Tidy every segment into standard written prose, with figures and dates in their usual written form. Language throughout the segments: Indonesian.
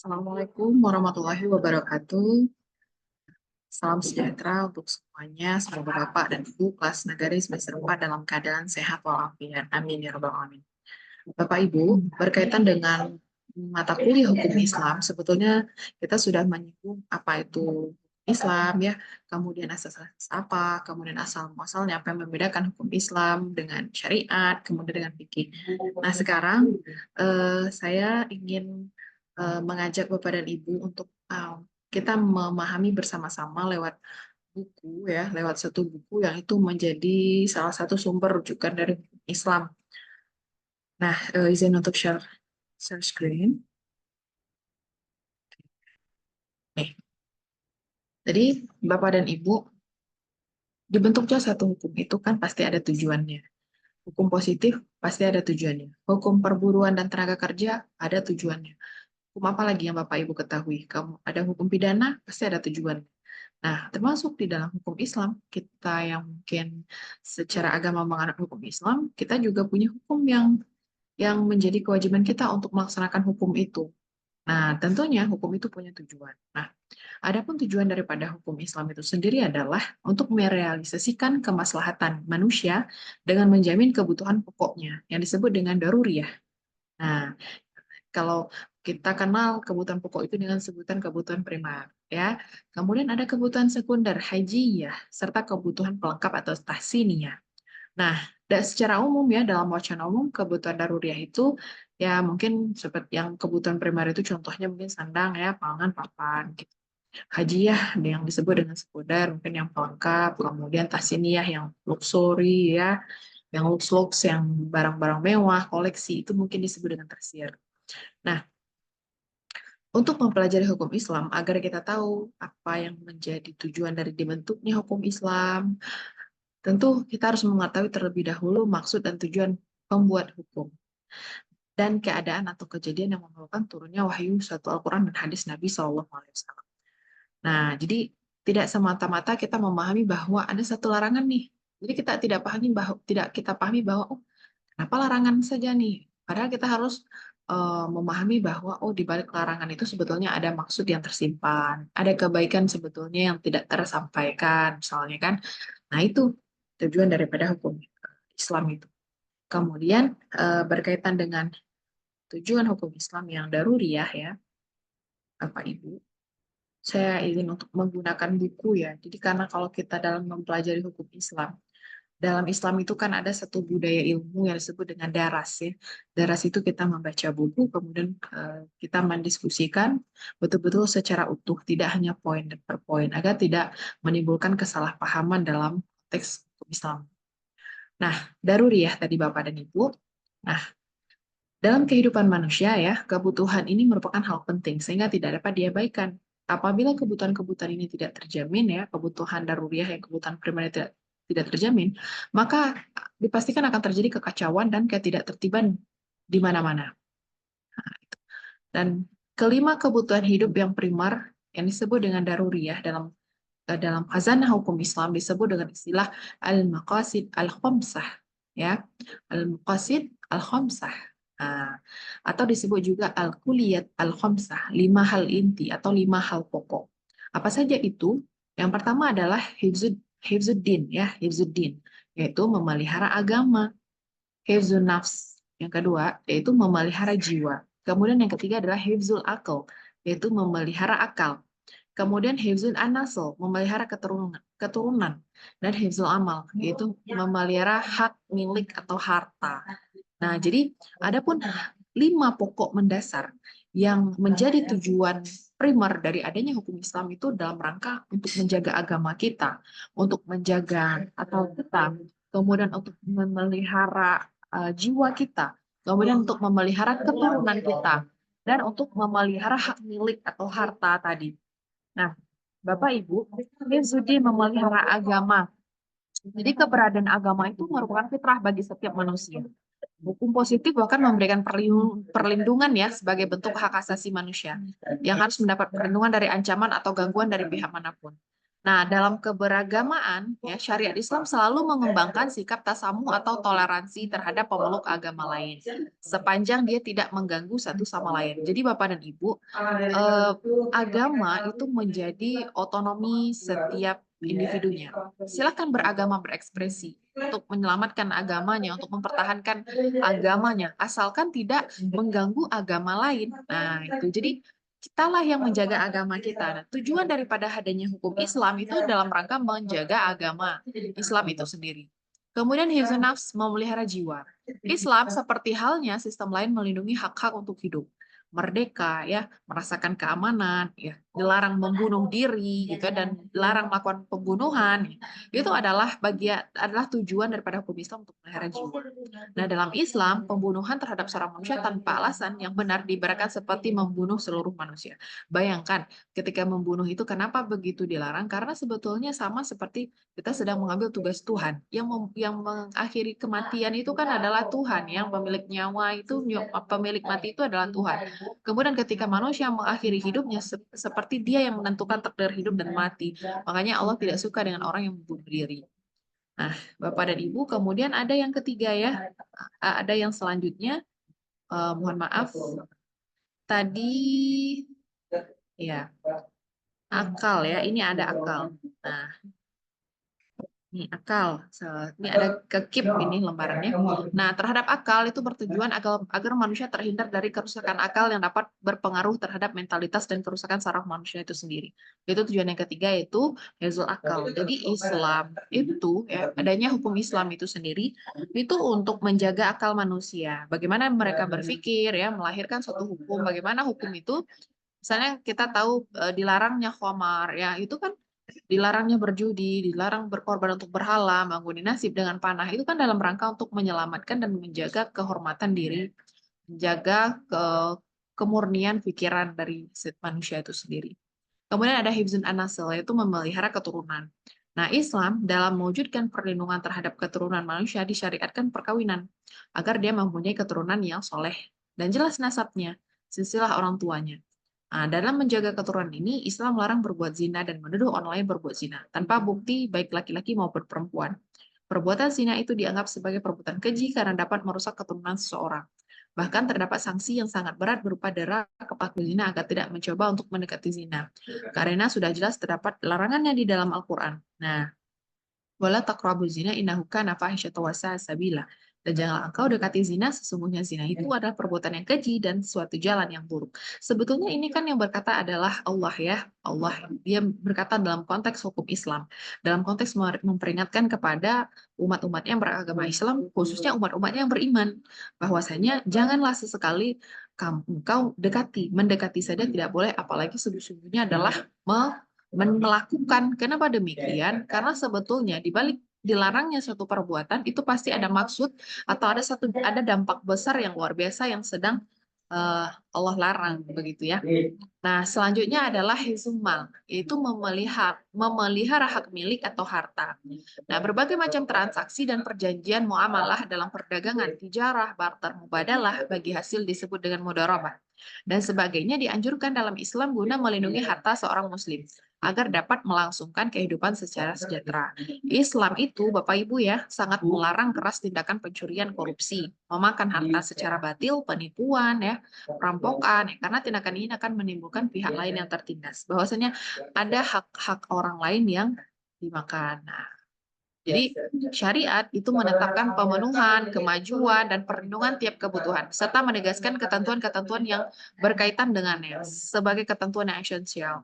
Assalamualaikum warahmatullahi wabarakatuh. Salam sejahtera untuk semuanya. Semoga Bapak dan Ibu kelas Nagari semester 4 dalam keadaan sehat walafiat. Amin ya rabbal alamin. Bapak Ibu, berkaitan dengan mata kuliah hukum Islam, sebetulnya kita sudah menyinggung apa itu Islam ya, kemudian asas-asas apa, kemudian asal muasalnya apa yang membedakan hukum Islam dengan syariat, kemudian dengan fikih. Nah, sekarang saya ingin mengajak Bapak dan Ibu untuk kita memahami bersama-sama lewat buku ya, lewat satu buku yang itu menjadi salah satu sumber rujukan dari Islam. Nah, izin untuk share screen. Nih, jadi Bapak dan Ibu, dibentuknya satu hukum itu kan pasti ada tujuannya. Hukum positif pasti ada tujuannya. Hukum perburuan dan tenaga kerja ada tujuannya. Hukum apa lagi yang Bapak Ibu ketahui? Kamu ada hukum pidana, pasti ada tujuannya. Nah, termasuk di dalam hukum Islam, kita yang mungkin secara agama menganut hukum Islam, kita juga punya hukum yang menjadi kewajiban kita untuk melaksanakan hukum itu. Nah, tentunya hukum itu punya tujuan. Nah, adapun tujuan daripada hukum Islam itu sendiri adalah untuk merealisasikan kemaslahatan manusia dengan menjamin kebutuhan pokoknya yang disebut dengan daruriyah. Nah, kalau kita kenal kebutuhan pokok itu dengan sebutan kebutuhan primer, ya. Kemudian ada kebutuhan sekunder, hajiyah, serta kebutuhan pelengkap atau tahsiniyah. Nah, secara umum ya, dalam wacana umum, kebutuhan daruriyah itu ya mungkin seperti yang kebutuhan primer itu contohnya mungkin sandang ya, pangan, papan, gitu. Hajiyah yang disebut dengan sekunder, mungkin yang pelengkap, kemudian tahsiniyah yang luxury ya, yang lux-lux, yang barang-barang mewah, koleksi, itu mungkin disebut dengan tersier. Nah, untuk mempelajari hukum Islam, agar kita tahu apa yang menjadi tujuan dari dibentuknya hukum Islam, tentu kita harus mengetahui terlebih dahulu maksud dan tujuan pembuat hukum dan keadaan atau kejadian yang memerlukan turunnya wahyu suatu Al-Quran dan hadis Nabi SAW. Nah, jadi tidak semata-mata kita memahami bahwa ada satu larangan nih. Jadi kita tidak kita pahami bahwa oh, kenapa larangan saja nih? Padahal kita harus memahami bahwa oh di balik larangan itu sebetulnya ada maksud yang tersimpan, ada kebaikan sebetulnya yang tidak tersampaikan, misalnya kan. Nah, itu tujuan daripada hukum Islam itu. Kemudian berkaitan dengan tujuan hukum Islam yang daruriyah ya, Bapak Ibu, saya ingin untuk menggunakan buku ya. Jadi karena kalau kita dalam mempelajari hukum Islam, dalam Islam itu kan ada satu budaya ilmu yang disebut dengan daras ya. Daras itu kita membaca buku, kemudian kita mendiskusikan betul-betul secara utuh, tidak hanya poin per poin, agar tidak menimbulkan kesalahpahaman dalam teks hukum Islam. Nah, daruriyah tadi Bapak dan Ibu. Nah, dalam kehidupan manusia ya, kebutuhan ini merupakan hal penting sehingga tidak dapat diabaikan. Apabila kebutuhan-kebutuhan ini tidak terjamin ya, kebutuhan daruriyah yang kebutuhan primer tidak terjamin, maka dipastikan akan terjadi kekacauan dan ketidaktertiban di mana-mana. Nah, dan kelima kebutuhan hidup yang primer yang disebut dengan daruriyah dalam khazanah hukum Islam disebut dengan istilah al-maqasid al-khamsah ya. Al-maqasid al-khamsah. Nah, atau disebut juga al-kuliyat al-khamsah, lima hal inti atau lima hal pokok. Apa saja itu? Yang pertama adalah hifzuddin ya, hifzuddin, yaitu memelihara agama. Hifzun nafs, yang kedua yaitu memelihara jiwa. Kemudian yang ketiga adalah hifzul akal, yaitu memelihara akal. Kemudian hifzul anasl, memelihara keturunan. Dan hifzul amal, yaitu memelihara hak milik atau harta. Nah, jadi adapun lima pokok mendasar yang menjadi tujuan primer dari adanya hukum Islam itu dalam rangka untuk menjaga agama kita, untuk menjaga atau kita, kemudian untuk memelihara jiwa kita, kemudian untuk memelihara keturunan kita, dan untuk memelihara hak milik atau harta tadi. Nah, Bapak Ibu, Hifzuddin memelihara agama. Jadi keberadaan agama itu merupakan fitrah bagi setiap manusia. Hukum positif bahkan memberikan perlindungan ya sebagai bentuk hak asasi manusia yang harus mendapat perlindungan dari ancaman atau gangguan dari pihak manapun. Nah, dalam keberagamaan, ya, syariat Islam selalu mengembangkan sikap tasamuh atau toleransi terhadap pemeluk agama lain, sepanjang dia tidak mengganggu satu sama lain. Jadi, Bapak dan Ibu, eh, agama itu menjadi otonomi setiap individunya. Silakan beragama berekspresi untuk menyelamatkan agamanya, untuk mempertahankan agamanya, asalkan tidak mengganggu agama lain. Nah, itu jadi kitalah yang menjaga agama kita. Nah, tujuan daripada hadirnya hukum Islam itu dalam rangka menjaga agama Islam itu sendiri. Kemudian hifzun nafs, memelihara jiwa. Islam seperti halnya sistem lain melindungi hak-hak untuk hidup, merdeka, ya, merasakan keamanan, ya, dilarang membunuh diri, gitu, dan dilarang melakukan pembunuhan. Itu adalah tujuan daripada hukum Islam untuk memelihara jiwa. Nah, dalam Islam, pembunuhan terhadap seorang manusia tanpa alasan yang benar diibaratkan seperti membunuh seluruh manusia. Bayangkan, ketika membunuh itu kenapa begitu dilarang? Karena sebetulnya sama seperti kita sedang mengambil tugas Tuhan. Yang mengakhiri kematian itu kan adalah Tuhan. Yang pemilik nyawa itu, pemilik mati itu adalah Tuhan. Kemudian ketika manusia mengakhiri hidupnya, seperti dia yang menentukan takdir hidup dan mati. Makanya Allah tidak suka dengan orang yang membunuh diri. Nah, Bapak dan Ibu, kemudian ada yang ketiga ya, ada yang selanjutnya, mohon maaf, tadi ya akal ya, ini ada akal. Nah, ini akal. Ini ada kekip ini lembarannya. Nah, terhadap akal itu bertujuan agar manusia terhindar dari kerusakan akal yang dapat berpengaruh terhadap mentalitas dan kerusakan saraf manusia itu sendiri. Itu tujuan yang ketiga, yaitu hifzul akal. Jadi Islam itu, ya, adanya hukum Islam itu sendiri itu untuk menjaga akal manusia. Bagaimana mereka berpikir, ya, melahirkan suatu hukum. Bagaimana hukum itu, misalnya kita tahu dilarangnya khamar, ya, itu kan dilarangnya berjudi, dilarang berkorban untuk berhala, mengguni nasib dengan panah, itu kan dalam rangka untuk menyelamatkan dan menjaga kehormatan diri, menjaga kemurnian pikiran dari manusia itu sendiri. Kemudian ada hifzun an-nasl, yaitu memelihara keturunan. Nah, Islam dalam mewujudkan perlindungan terhadap keturunan manusia disyariatkan perkawinan, agar dia mempunyai keturunan yang soleh dan jelas nasabnya, silsilah orang tuanya. Nah, dalam menjaga keturunan ini, Islam melarang berbuat zina dan menuduh orang lain berbuat zina, tanpa bukti baik laki-laki maupun perempuan. Perbuatan zina itu dianggap sebagai perbuatan keji karena dapat merusak keturunan seseorang. Bahkan terdapat sanksi yang sangat berat berupa dera ke pelaku zina agar tidak mencoba untuk mendekati zina. Karena sudah jelas terdapat larangannya di dalam Al-Quran. Nah, wala taqrabu zina innahu kana fahisyatan wa sa'a sabila. Dan janganlah engkau dekati zina, sesungguhnya zina itu adalah perbuatan yang keji dan suatu jalan yang buruk. Sebetulnya ini kan yang berkata adalah Allah ya. Allah, dia berkata dalam konteks hukum Islam. Dalam konteks memperingatkan kepada umat-umat yang beragama Islam, khususnya umat-umatnya yang beriman. Bahwasanya janganlah sesekali engkau mendekati saja tidak boleh, apalagi sesungguhnya adalah melakukan. Kenapa demikian? Karena sebetulnya di balik dilarangnya suatu perbuatan itu pasti ada maksud atau ada dampak besar yang luar biasa yang sedang Allah larang begitu ya. Nah, selanjutnya adalah hizmal, yaitu memelihara hak milik atau harta. Nah, berbagai macam transaksi dan perjanjian muamalah dalam perdagangan, tijarah, barter, mubadalah bagi hasil disebut dengan mudharabah dan sebagainya dianjurkan dalam Islam guna melindungi harta seorang muslim agar dapat melangsungkan kehidupan secara sejahtera. Islam itu, Bapak Ibu ya, sangat melarang keras tindakan pencurian, korupsi, memakan harta secara batil, penipuan ya, perampokan ya, karena tindakan ini akan menimbulkan pihak lain yang tertindas. Bahwasanya ada hak-hak orang lain yang dimakan. Nah, jadi syariat itu menetapkan pemenuhan, kemajuan, dan perlindungan tiap kebutuhan, serta menegaskan ketentuan-ketentuan yang berkaitan dengannya sebagai ketentuan yang esensial.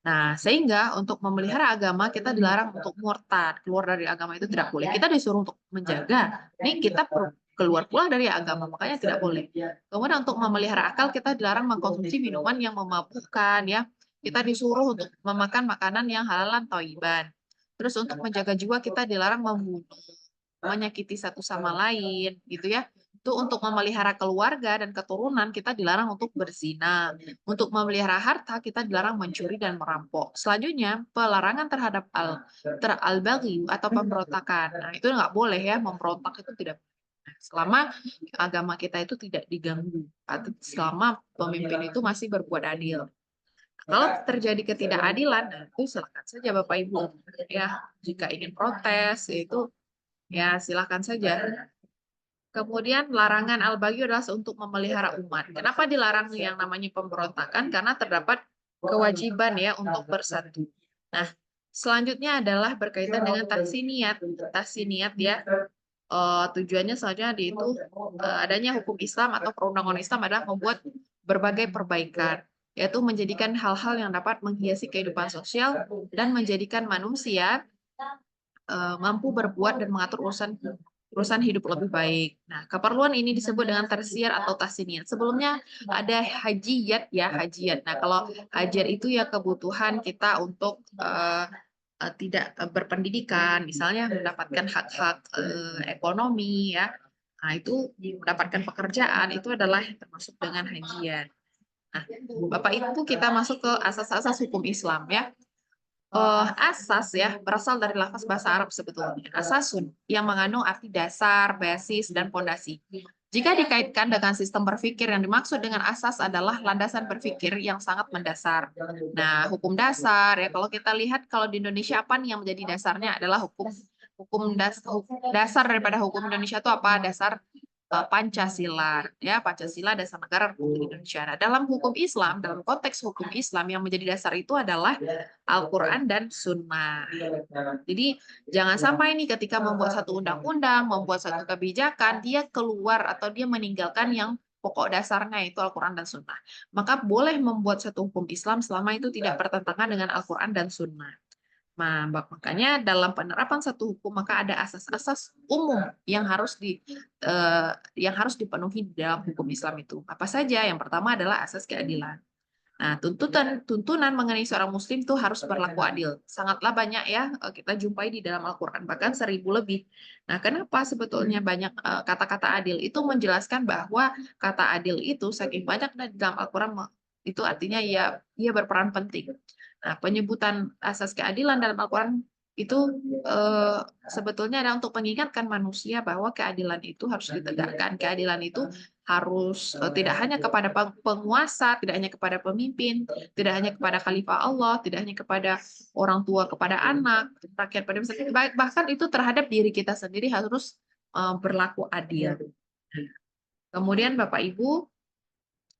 Nah, sehingga untuk memelihara agama kita dilarang untuk murtad, keluar dari agama itu tidak boleh. Kita disuruh untuk menjaga. Ini kita keluar pula dari agama, makanya tidak boleh. Kemudian untuk memelihara akal kita dilarang mengkonsumsi minuman yang memabukkan ya. Kita disuruh untuk memakan makanan yang halalan thayyiban. Terus untuk menjaga jiwa kita dilarang membunuh, menyakiti satu sama lain, gitu ya. Itu untuk memelihara keluarga dan keturunan kita dilarang untuk berzina. Untuk memelihara harta kita dilarang mencuri dan merampok. Selanjutnya, pelarangan terhadap al-baghi atau pemberontakan. Nah, itu nggak boleh ya, memberontak itu tidak boleh. Nah, selama agama kita itu tidak diganggu, atau selama pemimpin itu masih berbuat adil. Kalau terjadi ketidakadilan, nah itu silakan saja Bapak Ibu. Ya, jika ingin protes, itu ya silakan saja. Kemudian larangan al-baghi adalah untuk memelihara umat. Kenapa dilarang yang namanya pemberontakan? Karena terdapat kewajiban ya untuk bersatu. Nah, selanjutnya adalah berkaitan dengan tahsiniat. Tahsiniat ya, tujuannya selanjutnya itu adanya hukum Islam atau perundangan Islam adalah membuat berbagai perbaikan, yaitu menjadikan hal-hal yang dapat menghiasi kehidupan sosial dan menjadikan manusia mampu berbuat dan mengatur urusan hidup lebih baik. Nah, keperluan ini disebut dengan tersier atau tahsiniyat. Sebelumnya ada hajiyat ya, hajiyat. Nah, kalau hajiyat itu ya kebutuhan kita untuk tidak berpendidikan, misalnya mendapatkan hak-hak ekonomi ya. Nah, itu mendapatkan pekerjaan itu adalah termasuk dengan hajiyat. Nah, Bapak Ibu kita masuk ke asas-asas hukum Islam ya. Asas ya berasal dari lafaz bahasa Arab sebetulnya. Asasun yang mengandung arti dasar, basis, dan pondasi. Jika dikaitkan dengan sistem berpikir, yang dimaksud dengan asas adalah landasan berpikir yang sangat mendasar. Nah, hukum dasar ya kalau kita lihat kalau di Indonesia apa nih yang menjadi dasarnya adalah hukum dasar daripada hukum Indonesia itu apa? Dasar Pancasila ya, Pancasila dasar negara Republik Indonesia. Nah, dalam hukum Islam, dalam konteks hukum Islam yang menjadi dasar itu adalah Al-Quran dan Sunnah. Jadi jangan sampai nih ketika membuat satu undang-undang, membuat satu kebijakan, dia keluar atau dia meninggalkan yang pokok dasarnya itu Al-Quran dan Sunnah. Maka boleh membuat satu hukum Islam selama itu tidak bertentangan dengan Al-Quran dan Sunnah. Nah, makanya dalam penerapan satu hukum maka ada asas-asas umum yang harus dipenuhi di dalam hukum Islam itu. Apa saja? Yang pertama adalah asas keadilan. Nah, tuntunan mengenai seorang muslim itu harus berlaku adil. Sangatlah banyak ya kita jumpai di dalam Al-Qur'an, bahkan 1000 lebih. Nah, kenapa sebetulnya banyak kata-kata adil? Itu menjelaskan bahwa kata adil itu saking banyaknya di dalam Al-Qur'an itu artinya ya ia berperan penting. Nah, penyebutan asas keadilan dalam Al-Qur'an itu sebetulnya ada untuk mengingatkan manusia bahwa keadilan itu harus ditegakkan. Keadilan itu harus tidak hanya kepada penguasa, tidak hanya kepada pemimpin, tidak hanya kepada khalifah Allah, tidak hanya kepada orang tua, kepada anak, rakyat pada misalnya, bahkan itu terhadap diri kita sendiri harus berlaku adil. Kemudian Bapak Ibu,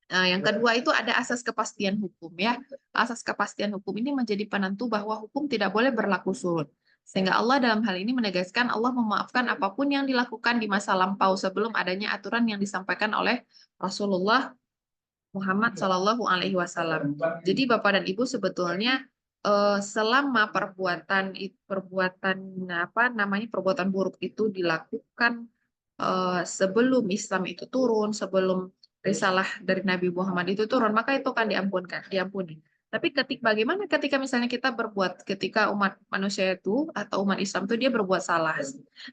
yang kedua itu ada asas kepastian hukum ya. Asas kepastian hukum ini menjadi penentu bahwa hukum tidak boleh berlaku surut. Sehingga Allah dalam hal ini menegaskan Allah memaafkan apapun yang dilakukan di masa lampau sebelum adanya aturan yang disampaikan oleh Rasulullah Muhammad Shallallahu Alaihi Wasallam. Jadi Bapak dan Ibu sebetulnya selama perbuatan buruk itu dilakukan sebelum Islam itu turun, sebelum risalah dari Nabi Muhammad itu turun, maka itu akan diampuni. Tapi bagaimana ketika misalnya kita ketika umat manusia itu atau umat Islam itu dia berbuat salah.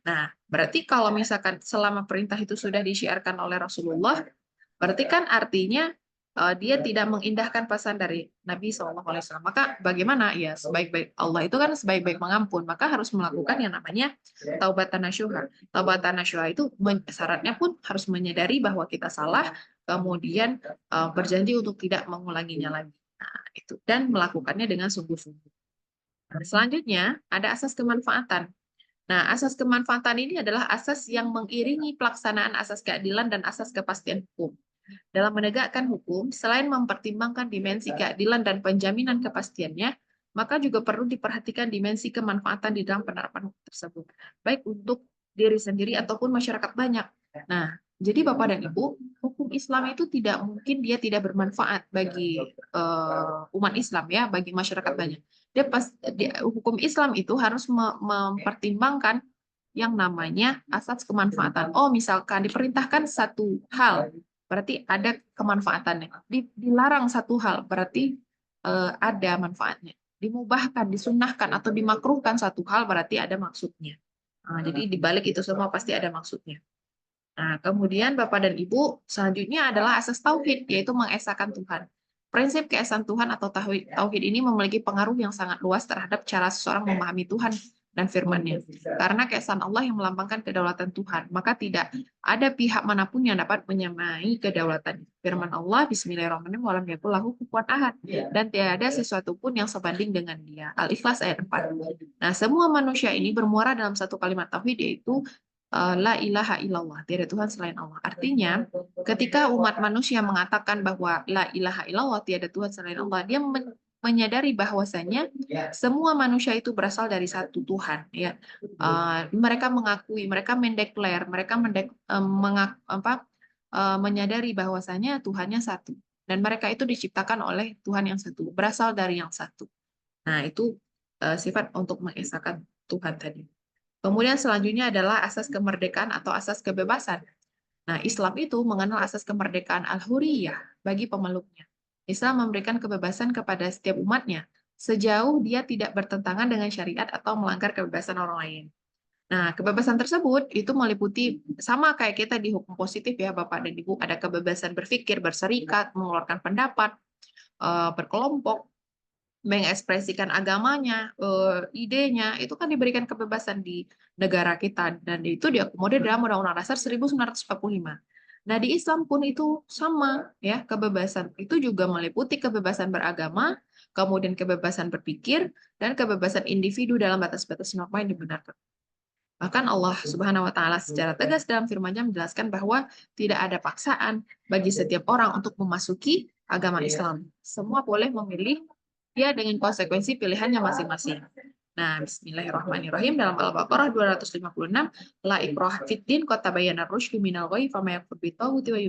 Nah, berarti kalau misalkan selama perintah itu sudah disiarkan oleh Rasulullah, berarti kan artinya dia tidak mengindahkan pesan dari Nabi SAW. Maka bagaimana? Ya, sebaik-baik Allah itu kan sebaik-baik mengampun, maka harus melakukan yang namanya taubatan nasuha. Taubatan nasuha itu syaratnya pun harus menyadari bahwa kita salah, kemudian berjanji untuk tidak mengulanginya lagi. Nah, itu dan melakukannya dengan sungguh-sungguh. Nah, selanjutnya ada asas kemanfaatan. Nah, asas kemanfaatan ini adalah asas yang mengiringi pelaksanaan asas keadilan dan asas kepastian hukum. Dalam menegakkan hukum, selain mempertimbangkan dimensi keadilan dan penjaminan kepastiannya, maka juga perlu diperhatikan dimensi kemanfaatan di dalam penerapan hukum tersebut, baik untuk diri sendiri ataupun masyarakat banyak. Nah, jadi Bapak dan Ibu, hukum Islam itu tidak mungkin dia tidak bermanfaat bagi umat Islam ya, bagi masyarakat banyak. Hukum Islam itu harus mempertimbangkan yang namanya asas kemanfaatan. Oh, misalkan diperintahkan satu hal, berarti ada kemanfaatannya. Dilarang satu hal, berarti ada manfaatnya. Dimubahkan, disunnahkan, atau dimakruhkan satu hal, berarti ada maksudnya. Nah, jadi dibalik itu semua pasti ada maksudnya. Nah, kemudian Bapak dan Ibu, selanjutnya adalah asas tauhid, yaitu mengesahkan Tuhan. Prinsip keesaan Tuhan atau tauhid ini memiliki pengaruh yang sangat luas terhadap cara seseorang memahami Tuhan dan firman-Nya. Karena keesaan Allah yang melambangkan kedaulatan Tuhan, maka tidak ada pihak manapun yang dapat menyamai kedaulatan. Firman Allah, Bismillahirrahmanirrahim, walam yakul lahu kufuwan ahad, dan tiada sesuatu pun yang sebanding dengan Dia. Al-Ikhlas ayat 4. Nah, semua manusia ini bermuara dalam satu kalimat tauhid, yaitu la ilaha illallah, tiada Tuhan selain Allah. Artinya, ketika umat manusia mengatakan bahwa la ilaha illallah, tiada Tuhan selain Allah, dia menyadari bahwasanya semua manusia itu berasal dari satu Tuhan, ya. Mereka mengakui, mereka mendeklar, mereka menyadari bahwasanya Tuhannya satu, dan mereka itu diciptakan oleh Tuhan yang satu, berasal dari yang satu. Nah, itu sifat untuk mengesahkan Tuhan tadi. Kemudian selanjutnya adalah asas kemerdekaan atau asas kebebasan. Nah, Islam itu mengenal asas kemerdekaan al-huriyah bagi pemeluknya. Islam memberikan kebebasan kepada setiap umatnya, sejauh dia tidak bertentangan dengan syariat atau melanggar kebebasan orang lain. Nah, kebebasan tersebut itu meliputi sama kayak kita di hukum positif ya, Bapak dan Ibu, ada kebebasan berpikir, berserikat, mengeluarkan pendapat, berkelompok, mengekspresikan agamanya, idenya, itu kan diberikan kebebasan di negara kita, dan itu diakomodir dalam Undang-Undang Dasar 1945. Nah, di Islam pun itu sama ya, kebebasan itu juga meliputi kebebasan beragama, kemudian kebebasan berpikir, dan kebebasan individu dalam batas-batas norma yang dibenarkan. Bahkan Allah Subhanahu wa taala secara tegas dalam firman-Nya menjelaskan bahwa tidak ada paksaan bagi setiap orang untuk memasuki agama Islam. Semua boleh memilih ya dengan konsekuensi pilihannya masing-masing. Nah, bismillahirrahmanirrahim, dalam Al-Baqarah 256, la ikraha fid din qad tabayyana ar-rusydu minal ghayy faman yakfur bit-taghuti wa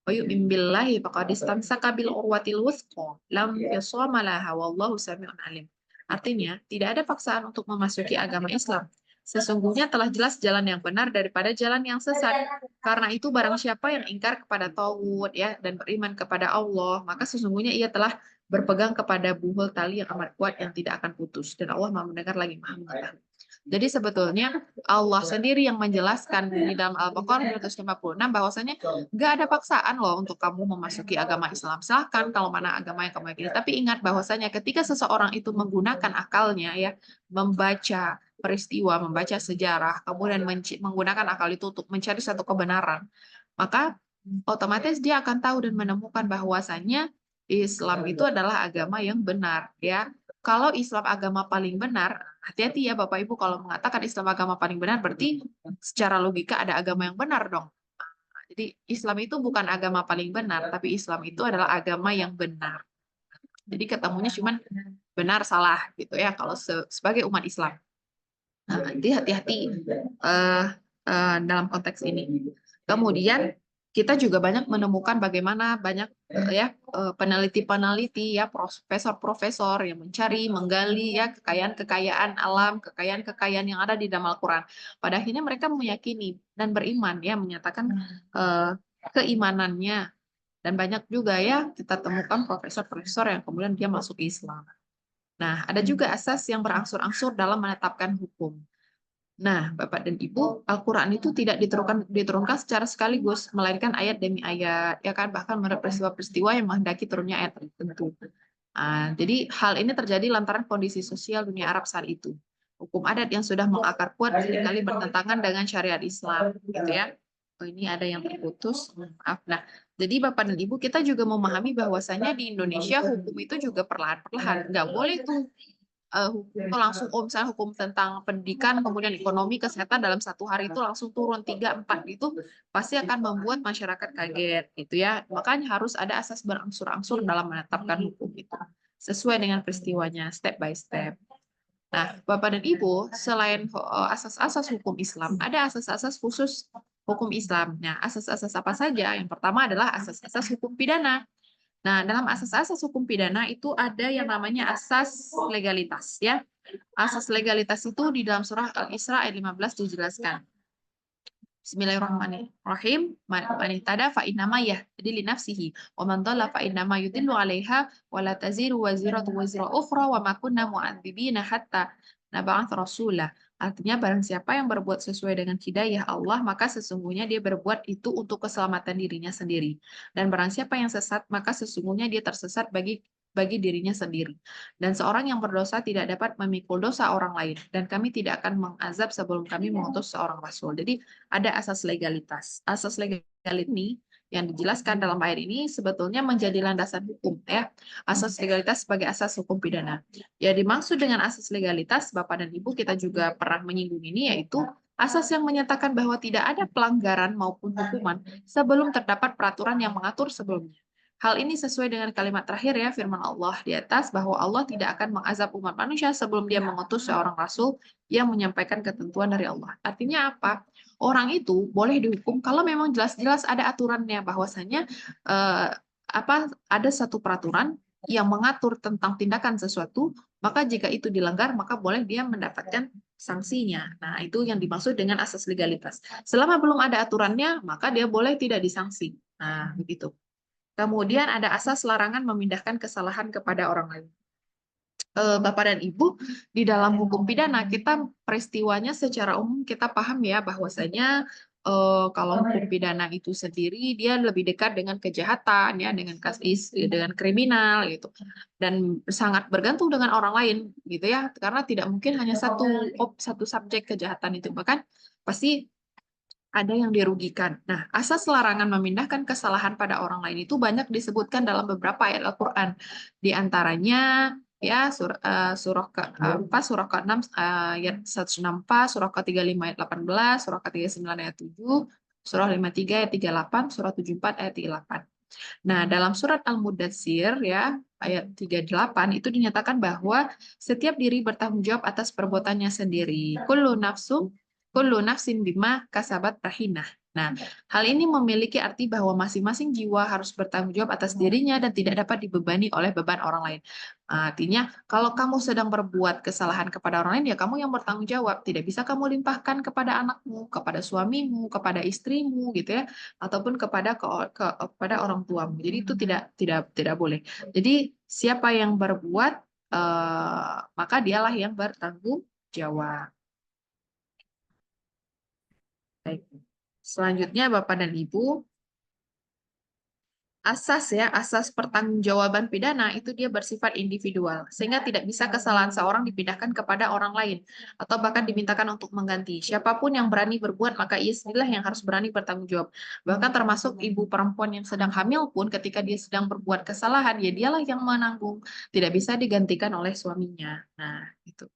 yu'min billahi faqad istamsaka bil urwatil wuthqa lam yusama laha wallahu sami'un alim. Artinya, tidak ada paksaan untuk memasuki agama Islam. Sesungguhnya telah jelas jalan yang benar daripada jalan yang sesat. Karena itu barang siapa yang ingkar kepada taghut ya dan beriman kepada Allah, maka sesungguhnya ia telah berpegang kepada buhul tali yang amat kuat yang tidak akan putus, dan Allah Maha mendengar lagi Maha mengetahui. Jadi sebetulnya Allah sendiri yang menjelaskan di dalam Al-Baqarah 256 bahwasanya nggak ada paksaan loh untuk kamu memasuki agama Islam. Silahkan kalau mana agama yang kamu yakini. Tapi ingat bahwasanya ketika seseorang itu menggunakan akalnya ya, membaca peristiwa, membaca sejarah, kemudian menggunakan akal itu untuk mencari satu kebenaran, maka otomatis dia akan tahu dan menemukan bahwasanya Islam itu adalah agama yang benar, ya. Kalau Islam agama paling benar, hati-hati ya Bapak Ibu kalau mengatakan Islam agama paling benar, berarti secara logika ada agama yang benar dong. Jadi Islam itu bukan agama paling benar, tapi Islam itu adalah agama yang benar. Jadi ketemunya cuman benar salah gitu ya kalau sebagai umat Islam. Nah, nanti hati-hati dalam konteks ini. Kemudian kita juga banyak menemukan bagaimana banyak peneliti-peneliti ya, profesor-profesor yang mencari, menggali ya kekayaan-kekayaan alam, kekayaan-kekayaan yang ada di dalam Al-Qur'an. Pada akhirnya mereka meyakini dan beriman ya, menyatakan keimanannya, dan banyak juga ya kita temukan profesor-profesor yang kemudian dia masuk Islam. Nah, ada juga asas yang berangsur-angsur dalam menetapkan hukum. Nah, Bapak dan Ibu, Al-Quran itu tidak diturunkan secara sekaligus, melainkan ayat demi ayat, ya kan, bahkan menurut peristiwa-peristiwa yang menghendaki turunnya ayat tertentu. Jadi hal ini terjadi lantaran kondisi sosial dunia Arab saat itu. Hukum adat yang sudah mengakar kuat seringkali bertentangan dengan syariat Islam, gitu ya. Oh, ini ada yang terputus, maaf. Nah, jadi Bapak dan Ibu, kita juga memahami bahwasanya di Indonesia hukum itu juga perlahan-perlahan, nggak boleh tuh hukum langsung, misalnya hukum tentang pendidikan, kemudian ekonomi, kesehatan dalam satu hari itu langsung turun 3-4 itu pasti akan membuat masyarakat kaget gitu ya. Makanya harus ada asas berangsur-angsur dalam menetapkan hukum itu sesuai dengan peristiwanya, step by step. Nah, Bapak dan Ibu, selain asas-asas hukum Islam, ada asas-asas khusus hukum Islam. Nah, asas-asas apa saja? Yang pertama adalah asas-asas hukum pidana. Nah, dalam asas-asas hukum pidana itu ada yang namanya asas legalitas ya. Asas legalitas itu di dalam surah Al-Isra ayat 15 dijelaskan. Bismillahirrahmanirrahim. Man ihtada fa innama yahtadi li nafsihi wa man dhalla fa innama yudhillu 'alaiha wa la taziru waziratu wazira ukhra wa ma kunna mu'adzibina hatta nab'atsa rasula. Artinya barang siapa yang berbuat sesuai dengan hidayah Allah, maka sesungguhnya dia berbuat itu untuk keselamatan dirinya sendiri. Dan barang siapa yang sesat, maka sesungguhnya dia tersesat bagi bagi dirinya sendiri. Dan seorang yang berdosa tidak dapat memikul dosa orang lain. Dan kami tidak akan mengazab sebelum kami mengutus seorang rasul. Jadi ada asas legalitas. Asas legalitas ini yang dijelaskan dalam ayat ini sebetulnya menjadi landasan hukum ya. Asas legalitas sebagai asas hukum pidana. Ya dimaksud dengan asas legalitas, Bapak dan Ibu kita juga pernah menyinggung ini, yaitu asas yang menyatakan bahwa tidak ada pelanggaran maupun hukuman sebelum terdapat peraturan yang mengatur sebelumnya. Hal ini sesuai dengan kalimat terakhir ya firman Allah di atas, bahwa Allah tidak akan mengazab umat manusia sebelum dia mengutus seorang rasul yang menyampaikan ketentuan dari Allah. Artinya apa? Orang itu boleh dihukum kalau memang jelas-jelas ada aturannya, bahwasanya eh, ada satu peraturan yang mengatur tentang tindakan sesuatu, maka jika itu dilanggar maka boleh dia mendapatkan sanksinya. Nah, itu yang dimaksud dengan asas legalitas. Selama belum ada aturannya, maka dia boleh tidak disanksi. Nah, begitu. Kemudian ada asas larangan memindahkan kesalahan kepada orang lain. Bapak dan Ibu, di dalam hukum pidana kita peristiwanya secara umum kita paham ya, bahwasanya kalau hukum pidana itu sendiri dia lebih dekat dengan kejahatan ya, dengan kasus dengan kriminal gitu, dan sangat bergantung dengan orang lain gitu ya, karena tidak mungkin hanya satu subjek kejahatan itu, bahkan pasti ada yang dirugikan. Nah, asas larangan memindahkan kesalahan pada orang lain itu banyak disebutkan dalam beberapa ayat Al-Quran. Di antaranya ya surah ke-4, surah ke-6 ayat 164, surah ke-35 ayat 18, surah ke-39 ayat 7, surah 53 ayat 38, surah 74 ayat 38. Nah, dalam surat Al-Mudatsir ya ayat 38 itu dinyatakan bahwa setiap diri bertanggung jawab atas perbuatannya sendiri. Kullu nafsin bima kasabat rahinah. Nah, hal ini memiliki arti bahwa masing-masing jiwa harus bertanggung jawab atas dirinya dan tidak dapat dibebani oleh beban orang lain. Artinya, kalau kamu sedang berbuat kesalahan kepada orang lain, ya kamu yang bertanggung jawab. Tidak bisa kamu limpahkan kepada anakmu, kepada suamimu, kepada istrimu, gitu ya, ataupun kepada orang tuamu. Jadi itu tidak boleh. Jadi siapa yang berbuat, maka dialah yang bertanggung jawab. Baik. Selanjutnya Bapak dan Ibu, asas pertanggungjawaban pidana itu dia bersifat individual, sehingga tidak bisa kesalahan seorang dipindahkan kepada orang lain atau bahkan dimintakan untuk mengganti. Siapapun yang berani berbuat, maka ia sendirilah yang harus berani bertanggung jawab. Bahkan termasuk ibu perempuan yang sedang hamil pun ketika dia sedang berbuat kesalahan, ya dialah yang menanggung, tidak bisa digantikan oleh suaminya. Nah, itu.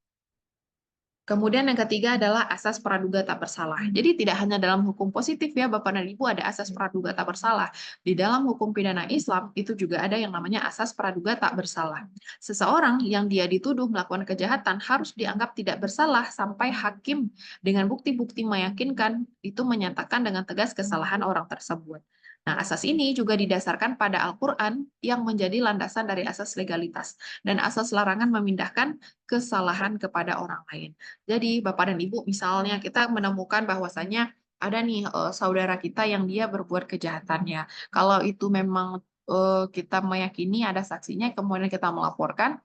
Kemudian yang ketiga adalah asas praduga tak bersalah. Jadi tidak hanya dalam hukum positif ya Bapak dan Ibu ada asas praduga tak bersalah. Di dalam hukum pidana Islam itu juga ada yang namanya asas praduga tak bersalah. Seseorang yang dia dituduh melakukan kejahatan harus dianggap tidak bersalah sampai hakim dengan bukti-bukti meyakinkan itu menyatakan dengan tegas kesalahan orang tersebut. Nah, asas ini juga didasarkan pada Al-Quran yang menjadi landasan dari asas legalitas dan asas larangan memindahkan kesalahan kepada orang lain. Jadi Bapak dan Ibu, misalnya kita menemukan bahwasannya ada nih saudara kita yang dia berbuat kejahatannya. Kalau itu memang kita meyakini ada saksinya, kemudian kita melaporkan,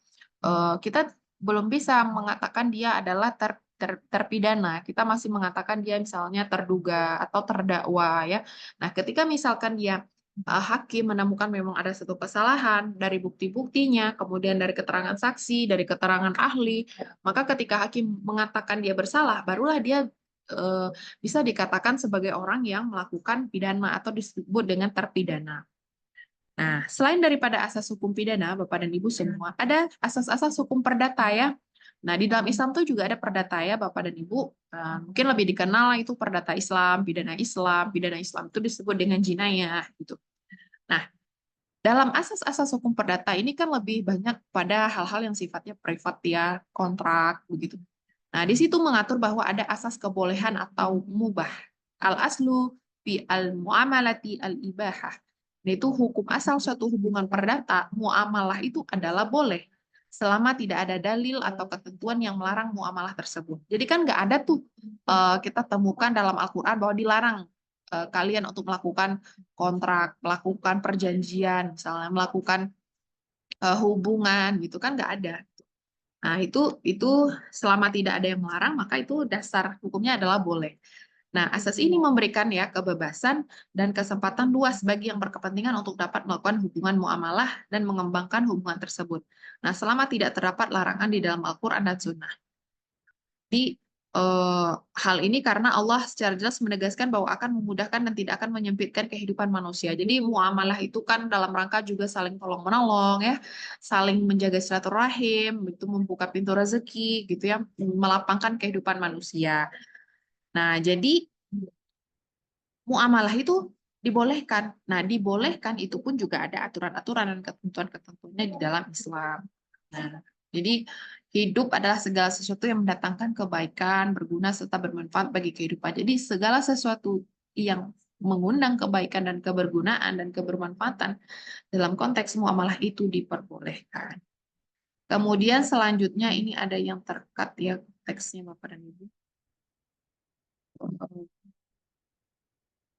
kita belum bisa mengatakan dia adalah terpidana. Kita masih mengatakan dia misalnya terduga atau terdakwa ya. Nah, ketika misalkan dia hakim menemukan memang ada satu kesalahan dari bukti-buktinya, kemudian dari keterangan saksi, dari keterangan ahli, maka ketika hakim mengatakan dia bersalah, barulah dia eh, bisa dikatakan sebagai orang yang melakukan pidana atau disebut dengan terpidana. Nah, selain daripada asas hukum pidana, Bapak dan Ibu semua, ada asas-asas hukum perdata ya. Nah, di dalam Islam tuh juga ada perdata ya, Bapak dan Ibu. Mungkin lebih dikenal itu perdata Islam, pidana Islam. Pidana Islam itu disebut dengan jinayah gitu. Nah, dalam asas-asas hukum perdata ini kan lebih banyak pada hal-hal yang sifatnya privat ya, kontrak begitu. Nah, di situ mengatur bahwa ada asas kebolehan atau mubah. Al-aslu fi al-muamalati al-ibahah. Itu hukum asal suatu hubungan perdata, muamalah itu adalah boleh selama tidak ada dalil atau ketentuan yang melarang muamalah tersebut. Jadi kan nggak ada tuh kita temukan dalam Al-Quran bahwa dilarang kalian untuk melakukan kontrak, melakukan perjanjian, misalnya melakukan hubungan gitu kan nggak ada. Nah, itu selama tidak ada yang melarang, maka itu dasar hukumnya adalah boleh. Nah, asas ini memberikan ya kebebasan dan kesempatan luas bagi yang berkepentingan untuk dapat melakukan hubungan muamalah dan mengembangkan hubungan tersebut. Nah, selama tidak terdapat larangan di dalam Al-Quran dan Sunnah. Jadi, hal ini karena Allah secara jelas menegaskan bahwa akan memudahkan dan tidak akan menyempitkan kehidupan manusia. Jadi, muamalah itu kan dalam rangka juga saling tolong-menolong ya, saling menjaga silaturahim, itu membuka pintu rezeki gitu ya, melapangkan kehidupan manusia. Nah, jadi muamalah itu dibolehkan. Nah, dibolehkan itu pun juga ada aturan-aturan dan ketentuan-ketentuannya di dalam Islam. Nah, jadi hidup adalah segala sesuatu yang mendatangkan kebaikan, berguna serta bermanfaat bagi kehidupan. Jadi segala sesuatu yang mengundang kebaikan dan kebergunaan dan kebermanfaatan dalam konteks muamalah itu diperbolehkan. Kemudian selanjutnya ini ada yang terkat ya teksnya Bapak dan Ibu.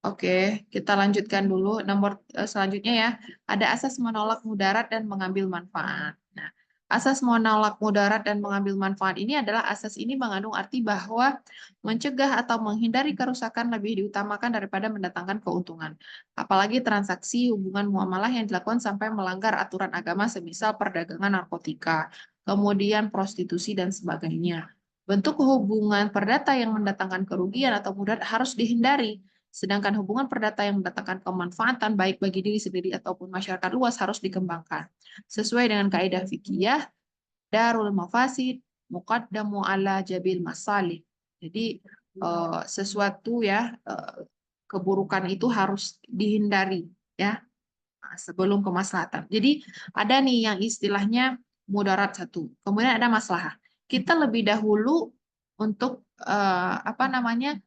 Oke, kita lanjutkan dulu. Nomor selanjutnya ya, ada asas menolak mudarat dan mengambil manfaat. Nah, asas menolak mudarat dan mengambil manfaat ini adalah asas ini mengandung arti bahwa mencegah atau menghindari kerusakan lebih diutamakan daripada mendatangkan keuntungan. Apalagi transaksi hubungan muamalah yang dilakukan sampai melanggar aturan agama semisal perdagangan narkotika, kemudian prostitusi dan sebagainya. Bentuk hubungan perdata yang mendatangkan kerugian atau mudarat harus dihindari. Sedangkan hubungan perdata yang mendatangkan kemanfaatan baik bagi diri sendiri ataupun masyarakat luas harus dikembangkan. Sesuai dengan kaidah fikih, darul mafasid muqaddamu ala jabil masalih. Jadi sesuatu ya keburukan itu harus dihindari ya sebelum kemaslahatan. Jadi ada nih yang istilahnya mudarat satu, kemudian ada maslahah. Kita lebih dahulu untuk apa namanya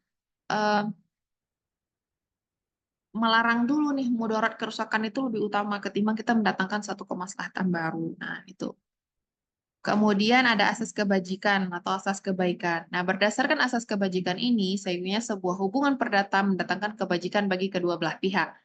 melarang dulu nih mudarat kerusakan itu lebih utama ketimbang kita mendatangkan satu kemaslahatan baru. Nah, itu. Kemudian ada asas kebajikan atau asas kebaikan. Nah, berdasarkan asas kebajikan ini, sayangnya sebuah hubungan perdata mendatangkan kebajikan bagi kedua belah pihak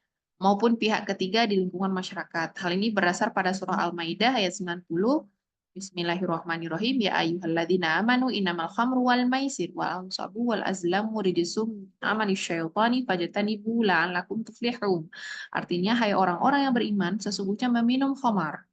maupun pihak ketiga di lingkungan masyarakat. Hal ini berdasar pada surah Al-Maidah ayat 90. Bismillahirrahmanirrahim. Ya ayyuhalladzina amanu innamal khamru wal maisir wal ansabu wal azlamu rijsum amali syaitani fajtanibu la'allakum tuflihun. Artinya, hai orang-orang yang beriman, sesungguhnya meminum khamar,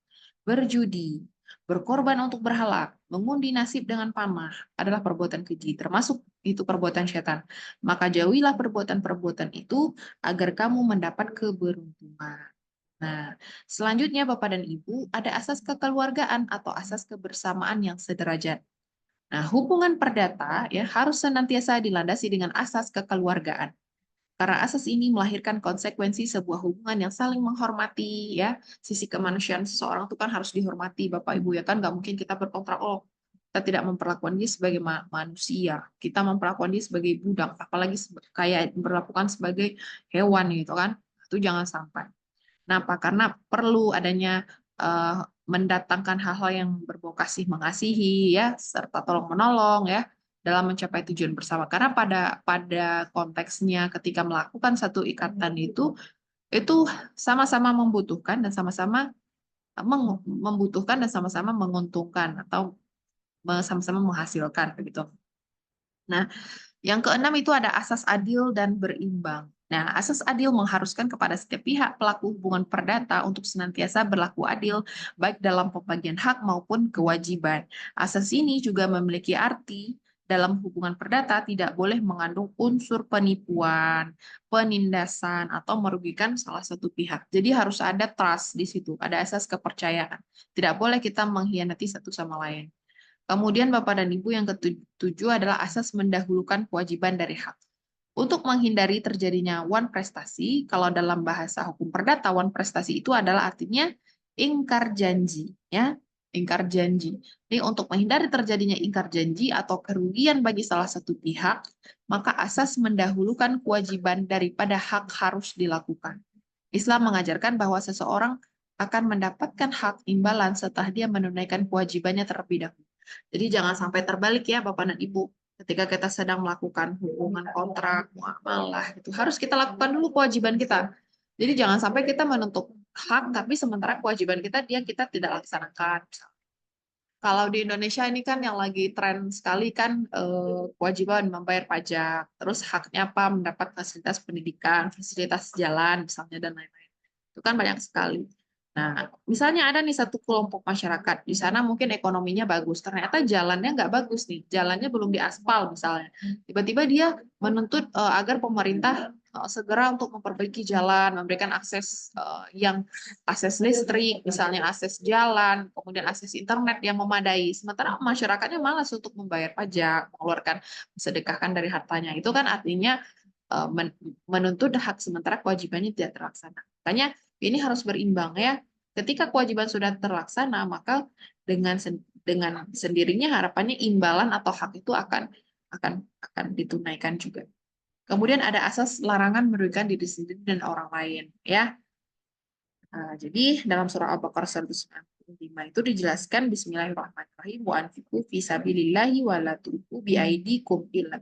berjudi, berkorban untuk berhala, mengundi nasib dengan pamah adalah perbuatan keji, termasuk itu perbuatan setan. Maka jauhilah perbuatan-perbuatan itu agar kamu mendapat keberuntungan. Nah, selanjutnya Bapak dan Ibu, ada asas kekeluargaan atau asas kebersamaan yang sederajat. Nah, hubungan perdata ya harus senantiasa dilandasi dengan asas kekeluargaan. Karena asas ini melahirkan konsekuensi sebuah hubungan yang saling menghormati ya. Sisi kemanusiaan seseorang itu kan harus dihormati Bapak Ibu ya kan nggak mungkin kita berkontrak oh kita tidak memperlakukan dia sebagai manusia, kita memperlakukan dia sebagai budak, apalagi kayak memperlakukan sebagai hewan gitu kan. Itu jangan sampai. Kenapa? Karena perlu adanya mendatangkan hal-hal yang berbau kasih mengasihi ya serta tolong menolong ya dalam mencapai tujuan bersama. Karena pada konteksnya ketika melakukan satu ikatan itu sama-sama membutuhkan dan sama-sama membutuhkan dan sama-sama menguntungkan atau sama-sama menghasilkan begitu. Nah, yang keenam itu ada asas adil dan berimbang. Nah, asas adil mengharuskan kepada setiap pihak pelaku hubungan perdata untuk senantiasa berlaku adil, baik dalam pembagian hak maupun kewajiban. Asas ini juga memiliki arti dalam hubungan perdata tidak boleh mengandung unsur penipuan, penindasan, atau merugikan salah satu pihak. Jadi harus ada trust di situ, ada asas kepercayaan. Tidak boleh kita mengkhianati satu sama lain. Kemudian Bapak dan Ibu yang ketujuh adalah asas mendahulukan kewajiban dari hak. Untuk menghindari terjadinya wan prestasi, kalau dalam bahasa hukum perdata, wan prestasi itu adalah artinya ingkar janji, ya, ingkar janji. Ini untuk menghindari terjadinya ingkar janji atau kerugian bagi salah satu pihak, maka asas mendahulukan kewajiban daripada hak harus dilakukan. Islam mengajarkan bahwa seseorang akan mendapatkan hak imbalan setelah dia menunaikan kewajibannya terlebih dahulu. Jadi jangan sampai terbalik ya Bapak dan Ibu. Ketika kita sedang melakukan hubungan kontrak, muamalah, itu harus kita lakukan dulu kewajiban kita. Jadi jangan sampai kita menuntut hak, tapi sementara kewajiban kita kita tidak laksanakan. Kalau di Indonesia ini kan yang lagi tren sekali kan kewajiban membayar pajak, terus haknya apa mendapat fasilitas pendidikan, fasilitas jalan misalnya dan lain-lain. Itu kan banyak sekali. Nah, misalnya ada nih satu kelompok masyarakat di sana mungkin ekonominya bagus, ternyata jalannya nggak bagus nih, jalannya belum diaspal misalnya. Tiba-tiba dia menuntut agar pemerintah segera untuk memperbaiki jalan, memberikan akses yang akses listrik, misalnya akses jalan, kemudian akses internet yang memadai. Sementara masyarakatnya malas untuk membayar pajak, mengeluarkan, sedekahkan dari hartanya. Itu kan artinya menuntut hak sementara kewajibannya tidak terlaksana. Makanya ini harus berimbang ya. Ketika kewajiban sudah terlaksana, maka dengan sendirinya harapannya imbalan atau hak itu akan ditunaikan juga. Kemudian ada asas larangan merugikan diri sendiri dan orang lain ya. Jadi dalam surah Al-Baqarah 195 itu dijelaskan Bismillahirrahmanirrahim wa anfiqu fi sabilillahi wa la tulqu bi aidikum illa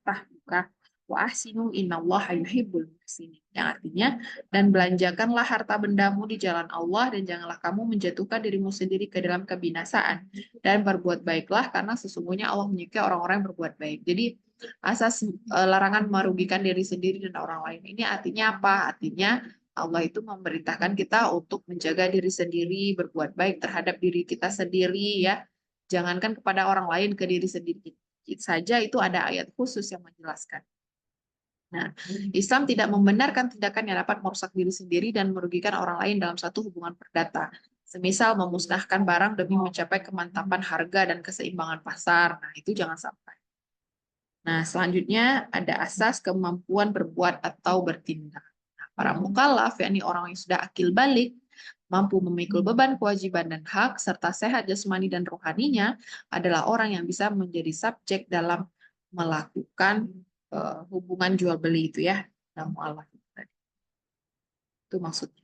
tahluka wa ahsinu innallaha yuhibbul muhsinin. Yang artinya dan belanjakanlah harta bendamu di jalan Allah dan janganlah kamu menjatuhkan dirimu sendiri ke dalam kebinasaan dan berbuat baiklah karena sesungguhnya Allah menyukai orang-orang yang berbuat baik. Jadi asas larangan merugikan diri sendiri dan orang lain ini artinya apa? Artinya Allah itu memerintahkan kita untuk menjaga diri sendiri, berbuat baik terhadap diri kita sendiri ya. Jangankan kepada orang lain, ke diri sendiri saja itu ada ayat khusus yang menjelaskan. Nah, Islam tidak membenarkan tindakan yang dapat merusak diri sendiri dan merugikan orang lain dalam satu hubungan perdata. Semisal memusnahkan barang demi mencapai kemantapan harga dan keseimbangan pasar. Nah, itu jangan sampai. Nah, selanjutnya ada asas kemampuan berbuat atau bertindak. Nah, para mukallaf, yakni orang yang sudah akil balik, mampu memikul beban kewajiban dan hak, serta sehat jasmani dan rohaninya, adalah orang yang bisa menjadi subjek dalam melakukan hubungan jual beli itu ya, dalam muamalah itu maksudnya.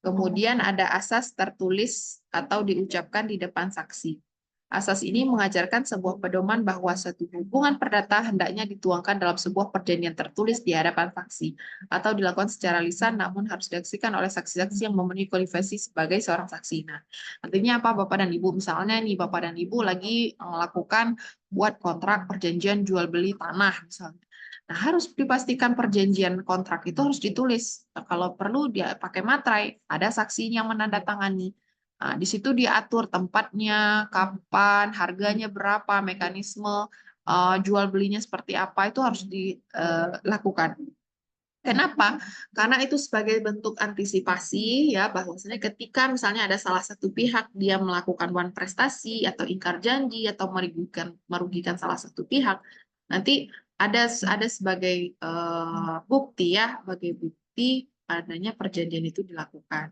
Kemudian ada asas tertulis atau diucapkan di depan saksi. Asas ini mengajarkan sebuah pedoman bahwa suatu hubungan perdata hendaknya dituangkan dalam sebuah perjanjian tertulis di hadapan saksi atau dilakukan secara lisan namun harus disaksikan oleh saksi-saksi yang memenuhi kualifikasi sebagai seorang saksi. Nah, artinya apa Bapak dan Ibu? Misalnya nih Bapak dan Ibu lagi melakukan buat kontrak perjanjian jual beli tanah misalnya. Nah, harus dipastikan perjanjian kontrak itu harus ditulis. Nah, kalau perlu dia pakai materai, ada saksinya yang menandatangani. Nah, di situ diatur tempatnya, kapan, harganya berapa, mekanisme jual belinya seperti apa, itu harus dilakukan. Kenapa? Karena itu sebagai bentuk antisipasi ya bahwasanya ketika misalnya ada salah satu pihak dia melakukan one prestasi atau ingkar janji atau merugikan salah satu pihak, nanti ada sebagai bukti ya, sebagai bukti adanya perjanjian itu dilakukan.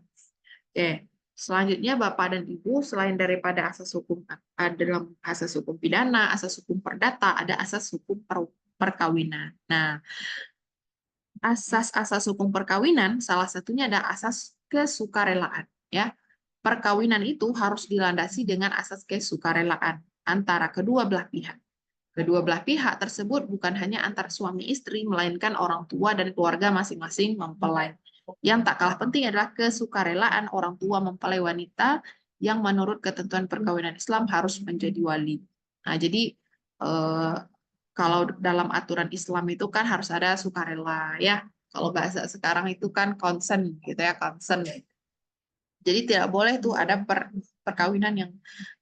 Oke, selanjutnya Bapak dan Ibu selain daripada asas hukum dalam asas hukum pidana, asas hukum perdata, ada asas hukum perkawinan. Nah, asas-asas hukum perkawinan, salah satunya ada asas kesukarelaan. Ya, perkawinan itu harus dilandasi dengan asas kesukarelaan antara kedua belah pihak. Kedua belah pihak tersebut bukan hanya antar suami istri, melainkan orang tua dan keluarga masing-masing mempelai. Yang tak kalah penting adalah kesukarelaan orang tua mempelai wanita yang menurut ketentuan perkawinan Islam harus menjadi wali. Nah, jadi eh, kalau dalam aturan Islam itu kan harus ada sukarela ya. Kalau bahasa sekarang itu kan consent gitu ya, consent. Jadi tidak boleh tuh ada perkawinan yang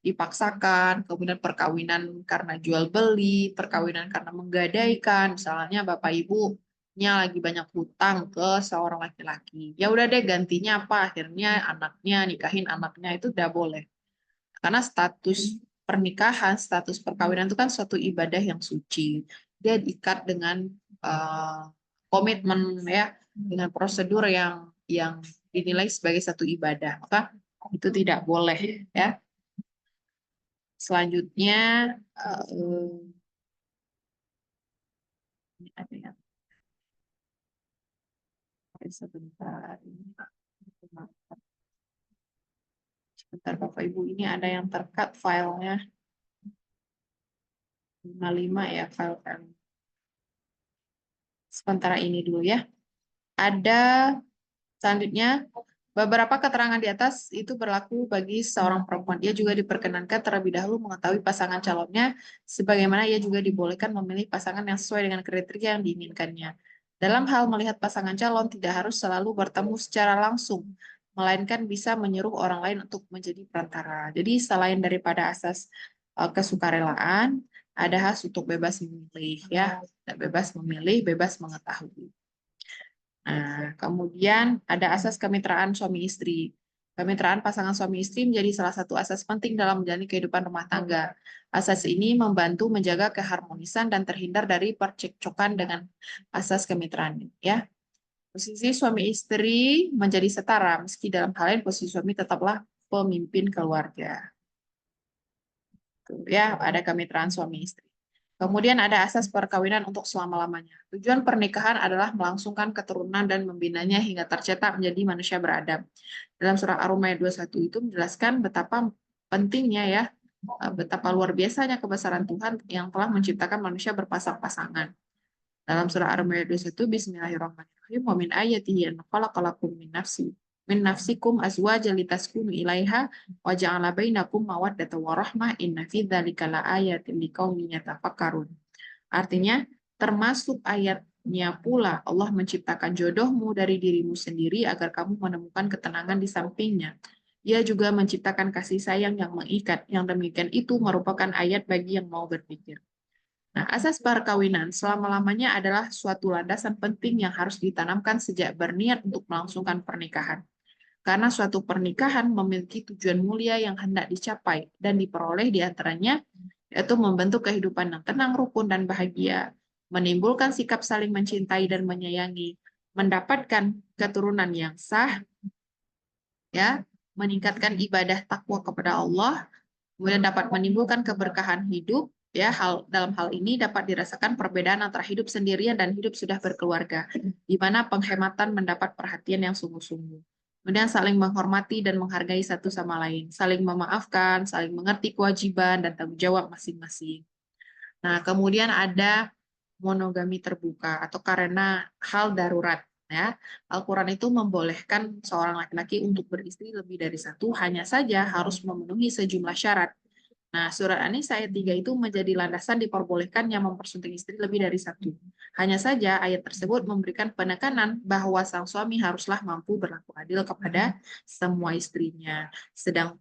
dipaksakan, kemudian perkawinan karena jual beli, perkawinan karena menggadaikan, misalnya Bapak Ibunya lagi banyak hutang ke seorang laki-laki. Ya udah deh gantinya apa? Akhirnya anaknya nikahin anaknya itu tidak boleh. Karena status pernikahan, status perkawinan itu kan suatu ibadah yang suci. Dia diikat dengan komitmen ya, dengan prosedur yang dinilai sebagai satu ibadah. Maka itu tidak boleh ya. Selanjutnya ini ada yang sebentar sebentar Bapak Ibu ini ada yang tercut filenya 55 ya file. Sementara ini dulu ya. Ada selanjutnya Beberapa keterangan di atas itu berlaku bagi seorang perempuan. Ia juga diperkenankan terlebih dahulu mengetahui pasangan calonnya, sebagaimana ia juga dibolehkan memilih pasangan yang sesuai dengan kriteria yang diinginkannya. Dalam hal melihat pasangan calon, tidak harus selalu bertemu secara langsung, melainkan bisa menyuruh orang lain untuk menjadi perantara. Jadi selain daripada asas kesukarelaan, ada hak untuk bebas memilih, ya, bebas memilih, bebas mengetahui. Nah, kemudian ada asas kemitraan suami istri. Kemitraan pasangan suami istri menjadi salah satu asas penting dalam menjalani kehidupan rumah tangga. Asas ini membantu menjaga keharmonisan dan terhindar dari percekcokan dengan asas kemitraan. Ya, posisi suami istri menjadi setara, meski dalam hal lain posisi suami tetaplah pemimpin keluarga. Tuh, ya, ada kemitraan suami istri. Kemudian ada asas perkawinan untuk selama-lamanya. Tujuan pernikahan adalah melangsungkan keturunan dan membinanya hingga tercetak menjadi manusia beradab. Dalam surah Ar-Rum ayat 21 itu menjelaskan betapa pentingnya, ya, betapa luar biasanya kebesaran Tuhan yang telah menciptakan manusia berpasang-pasangan. Dalam surah Ar-Rum ayat 21, Bismillahirrahmanirrahim, wa min ayatihi an khalaqalakum min nafsikum azwajan litaskunu ilaiha wa ja'ala bainakum mawaddatan wa rahmah inna fi dzalika laayatin liqaumin yatafakkarun. Artinya, termasuk ayatnya pula Allah menciptakan jodohmu dari dirimu sendiri agar kamu menemukan ketenangan di sampingnya. Ia juga menciptakan kasih sayang yang mengikat. Yang demikian itu merupakan ayat bagi yang mau berpikir. Nah, asas perkawinan selama-lamanya adalah suatu landasan penting yang harus ditanamkan sejak berniat untuk melangsungkan pernikahan. Karena suatu pernikahan memiliki tujuan mulia yang hendak dicapai dan diperoleh di antaranya, yaitu membentuk kehidupan yang tenang, rukun, dan bahagia, menimbulkan sikap saling mencintai dan menyayangi, mendapatkan keturunan yang sah, ya, meningkatkan ibadah takwa kepada Allah, kemudian dapat menimbulkan keberkahan hidup, ya. Dalam hal ini dapat dirasakan perbedaan antara hidup sendirian dan hidup sudah berkeluarga, di mana penghematan mendapat perhatian yang sungguh-sungguh. Kemudian saling menghormati dan menghargai satu sama lain, saling memaafkan, saling mengerti kewajiban dan tanggung jawab masing-masing. Nah, kemudian ada monogami terbuka atau karena hal darurat. Ya, Al-Quran itu membolehkan seorang laki-laki untuk beristri lebih dari satu, hanya saja harus memenuhi sejumlah syarat. Nah, surat An-Nisa ayat 3 itu menjadi landasan diperbolehkannya mempersunting istri lebih dari satu. Hanya saja ayat tersebut memberikan penekanan bahwa sang suami haruslah mampu berlaku adil kepada semua istrinya. Sedang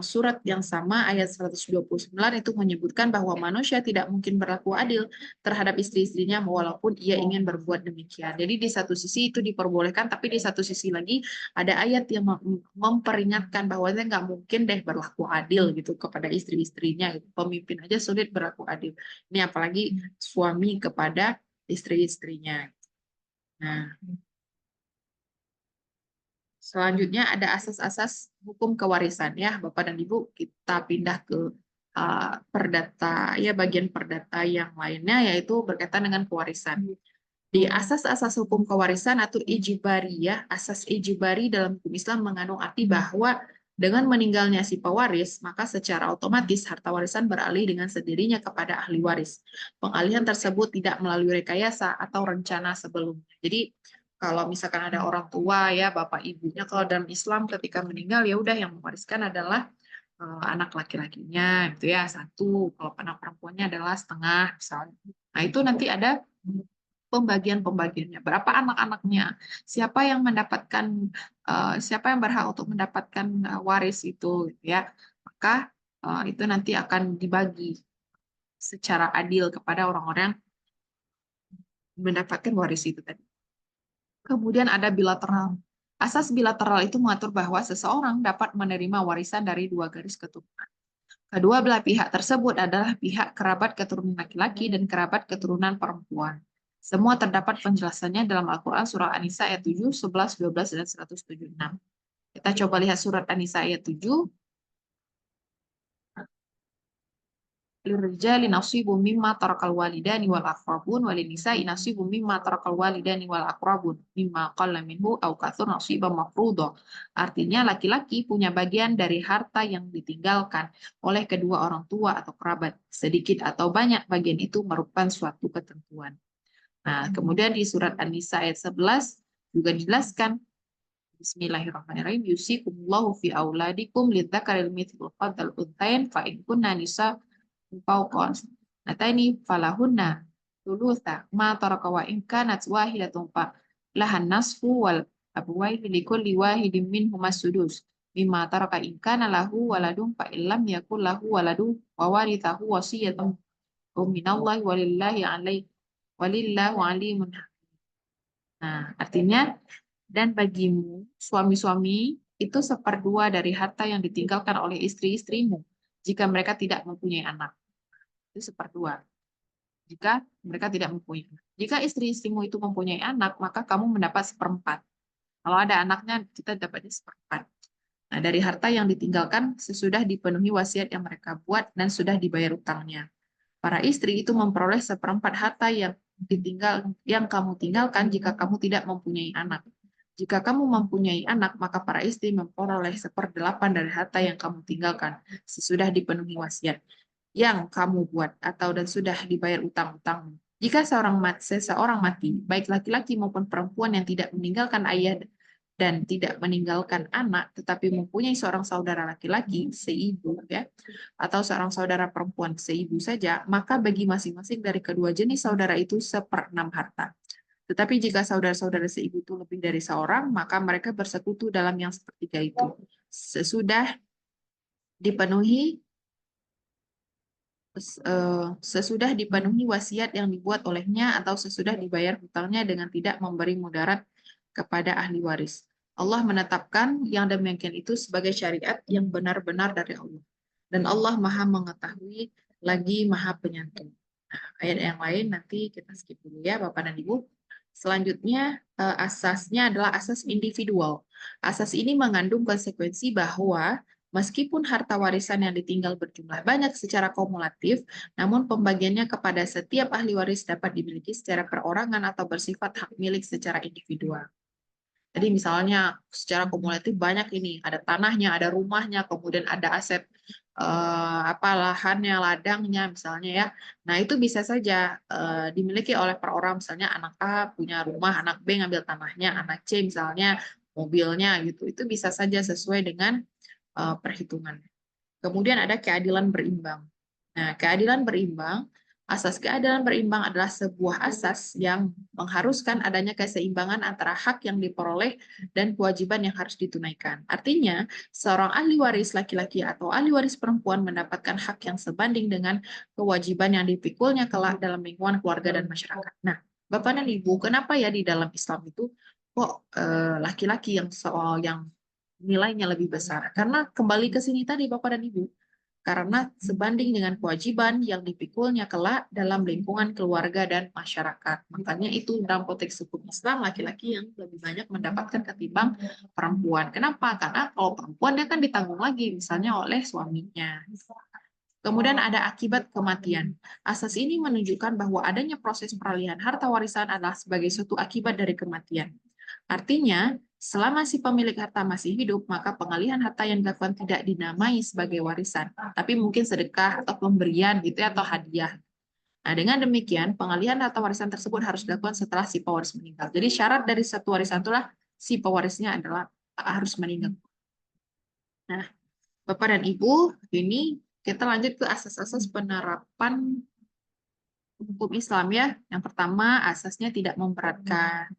surat yang sama ayat 129 itu menyebutkan bahwa manusia tidak mungkin berlaku adil terhadap istri-istrinya walaupun ia ingin berbuat demikian. Jadi di satu sisi itu diperbolehkan, tapi di satu sisi lagi ada ayat yang memperingatkan bahwa dia nggak mungkin deh berlaku adil gitu kepada istri-istrinya. Gitu. Pemimpin aja sulit berlaku adil. Ini apalagi suami kepada istri-istrinya. Nah, selanjutnya ada asas-asas hukum kewarisan, ya Bapak dan Ibu. Kita pindah ke perdata, ya, bagian perdata yang lainnya, yaitu berkaitan dengan kewarisan. Di asas-asas hukum kewarisan atau ijibari, ya, asas ijibari dalam hukum Islam mengandung arti bahwa dengan meninggalnya si pewaris, maka secara otomatis harta warisan beralih dengan sendirinya kepada ahli waris. Pengalihan tersebut tidak melalui rekayasa atau rencana sebelumnya. Jadi kalau misalkan ada orang tua, ya, bapak ibunya, kalau dalam Islam ketika meninggal, ya udah yang mewariskan adalah anak laki-lakinya, gitu ya, satu. Kalau anak perempuannya adalah setengah, misalnya. Nah, itu nanti ada pembagian-pembagiannya. Berapa anak-anaknya? Siapa yang mendapatkan, siapa yang berhak untuk mendapatkan waris itu, gitu ya. Maka itu nanti akan dibagi secara adil kepada orang-orang yang mendapatkan waris itu tadi. Kemudian ada bilateral. Asas bilateral itu mengatur bahwa seseorang dapat menerima warisan dari dua garis keturunan. Kedua belah pihak tersebut adalah pihak kerabat keturunan laki-laki dan kerabat keturunan perempuan. Semua terdapat penjelasannya dalam Al-Quran surah An-Nisa ayat 7, 11, 12, dan 176. Kita coba lihat surat An-Nisa ayat 7. Lirijali nasibu mimma tarakal walidani wal aqrabun walinisa'i nasibu mimma tarakal walidani wal aqrabun mimma qalla minhu au katsur nasiban mafruḍa. Artinya laki-laki punya bagian dari harta yang ditinggalkan oleh kedua orang tua atau kerabat. Sedikit atau banyak bagian itu merupakan suatu ketentuan. Nah, kemudian di surat An-Nisa ayat 11 juga dijelaskan Bismillahirrahmanirrahim. Yusikumullahu fi auladikum lidzakaril mithlu hadzal unthayain fa in kunna nisa fawqa natani falahunna thulutha ma taraka wa in kanat wahidatun fa lahan nasfu wal abwayhi likulli wahidin minhum as-sudus mimma taraka in kana lahu waladun fa illam yakul lahu waladun wa warithahu wasiyatan minallahi walillahu alimun. Nah, artinya dan bagimu suami-suami itu seperdua dari harta yang ditinggalkan oleh istri-istrimu jika mereka tidak mempunyai anak. Itu seperdua. Jika mereka tidak mempunyai anak. Jika istri-istrimu itu mempunyai anak, maka kamu mendapat seperempat. Kalau ada anaknya, kita dapatnya seperempat. Nah, dari harta yang ditinggalkan sesudah dipenuhi wasiat yang mereka buat dan sudah dibayar utangnya. Para istri itu memperoleh seperempat harta yang kamu tinggalkan jika kamu tidak mempunyai anak. Jika kamu mempunyai anak, maka para istri memperoleh 1/8 dari harta yang kamu tinggalkan sesudah dipenuhi wasiat yang kamu buat atau dan sudah dibayar utang-utangmu. Jika seseorang mati, baik laki-laki maupun perempuan yang tidak meninggalkan ayah dan tidak meninggalkan anak, tetapi mempunyai seorang saudara laki-laki seibu, ya, atau seorang saudara perempuan seibu saja, maka bagi masing-masing dari kedua jenis saudara itu 1/6 harta. Tetapi jika saudara-saudara seibu itu lebih dari seorang, maka mereka bersekutu dalam yang sepertiga itu. Dipenuhi sesudah dipenuhi wasiat yang dibuat olehnya atau sesudah dibayar hutangnya dengan tidak memberi mudarat kepada ahli waris. Allah menetapkan yang demikian itu sebagai syariat yang benar-benar dari Allah. Dan Allah Maha mengetahui lagi Maha penyantun. Nah, ayat yang lain nanti kita skip dulu ya Bapak dan Ibu. Selanjutnya, asasnya adalah asas individual. Asas ini mengandung konsekuensi bahwa meskipun harta warisan yang ditinggal berjumlah banyak secara kumulatif, namun pembagiannya kepada setiap ahli waris dapat dimiliki secara perorangan atau bersifat hak milik secara individual. Jadi misalnya secara kumulatif banyak ini, ada tanahnya, ada rumahnya, kemudian ada aset lahannya, ladangnya misalnya ya. Nah, itu bisa saja dimiliki oleh per orang, misalnya anak A punya rumah, anak B ngambil tanahnya, anak C misalnya mobilnya gitu. Itu bisa saja sesuai dengan perhitungan. Kemudian ada keadilan berimbang. Nah, asas keadilan berimbang adalah sebuah asas yang mengharuskan adanya keseimbangan antara hak yang diperoleh dan kewajiban yang harus ditunaikan. Artinya, seorang ahli waris laki-laki atau ahli waris perempuan mendapatkan hak yang sebanding dengan kewajiban yang dipikulnya kelak dalam lingkungan keluarga dan masyarakat. Nah, Bapak dan Ibu, kenapa ya di dalam Islam itu kok laki-laki yang nilainya lebih besar? Karena kembali ke sini tadi Bapak dan Ibu, karena sebanding dengan kewajiban yang dipikulnya kelak dalam lingkungan keluarga dan masyarakat. Makanya itu dalam konteks hukum Islam laki-laki yang lebih banyak mendapatkan ketimbang perempuan. Kenapa? Karena kalau perempuan dia kan ditanggung lagi misalnya oleh suaminya. Kemudian ada akibat kematian. Asas ini menunjukkan bahwa adanya proses peralihan harta warisan adalah sebagai suatu akibat dari kematian. Artinya, selama si pemilik harta masih hidup, maka pengalihan harta yang dilakukan tidak dinamai sebagai warisan, tapi mungkin sedekah atau pemberian gitu ya, atau hadiah. Nah, dengan demikian, pengalihan harta warisan tersebut harus dilakukan setelah si pewaris meninggal. Jadi syarat dari satu warisan itulah si pewarisnya adalah harus meninggal. Nah, Bapak dan Ibu, ini kita lanjut ke asas-asas penerapan hukum Islam ya. Yang pertama, asasnya tidak memberatkan.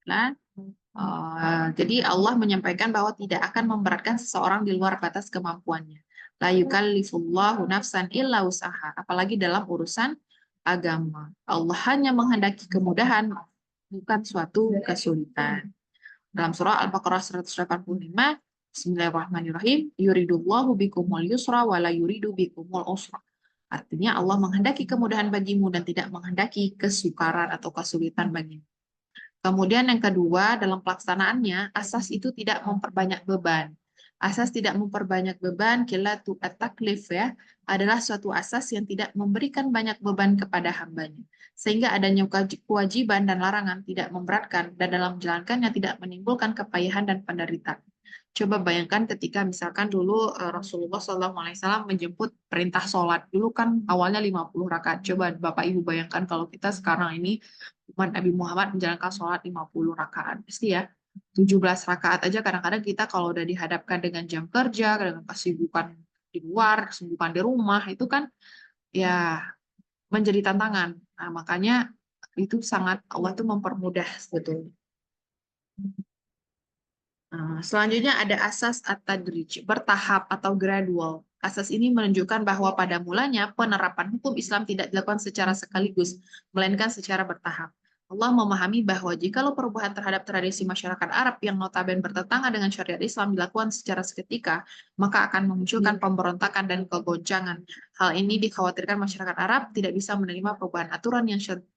Nah, jadi Allah menyampaikan bahwa tidak akan memberatkan seseorang di luar batas kemampuannya. La yukallifullahu nafsan illa usaha. Apalagi dalam urusan agama. Allah hanya menghendaki kemudahan, bukan suatu kesulitan. Dalam surah Al-Baqarah 185, Bismillahirrahmanirrahim, yuridullahu bikumul yusra wa la yuridu bikumul usra. Artinya Allah menghendaki kemudahan bagimu dan tidak menghendaki kesukaran atau kesulitan bagimu. Kemudian yang kedua, dalam pelaksanaannya, asas itu tidak memperbanyak beban. Asas tidak memperbanyak beban, qillatu at-taklif ya, adalah suatu asas yang tidak memberikan banyak beban kepada hambanya. Sehingga adanya kewajiban dan larangan tidak memberatkan dan dalam menjalankannya tidak menimbulkan kepayahan dan penderitaan. Coba bayangkan ketika misalkan dulu Rasulullah SAW menjemput perintah sholat. Dulu kan awalnya 50 rakaat. Coba Bapak Ibu bayangkan kalau kita sekarang ini umat Nabi Muhammad menjalankan sholat 50 rakaat. Pasti ya. 17 rakaat aja kadang-kadang kita kalau udah dihadapkan dengan jam kerja, dengan kesibukan di luar, kesibukan di rumah, itu kan ya menjadi tantangan. Nah, makanya itu sangat Allah tuh mempermudah sebetulnya. Selanjutnya ada asas at-tadrij, bertahap atau gradual. Asas ini menunjukkan bahwa pada mulanya penerapan hukum Islam tidak dilakukan secara sekaligus, melainkan secara bertahap. Allah memahami bahwa jikalau perubahan terhadap tradisi masyarakat Arab yang notabene bertentangan dengan syariat Islam dilakukan secara seketika, maka akan memunculkan pemberontakan dan kegoncangan. Hal ini dikhawatirkan masyarakat Arab tidak bisa menerima perubahan aturan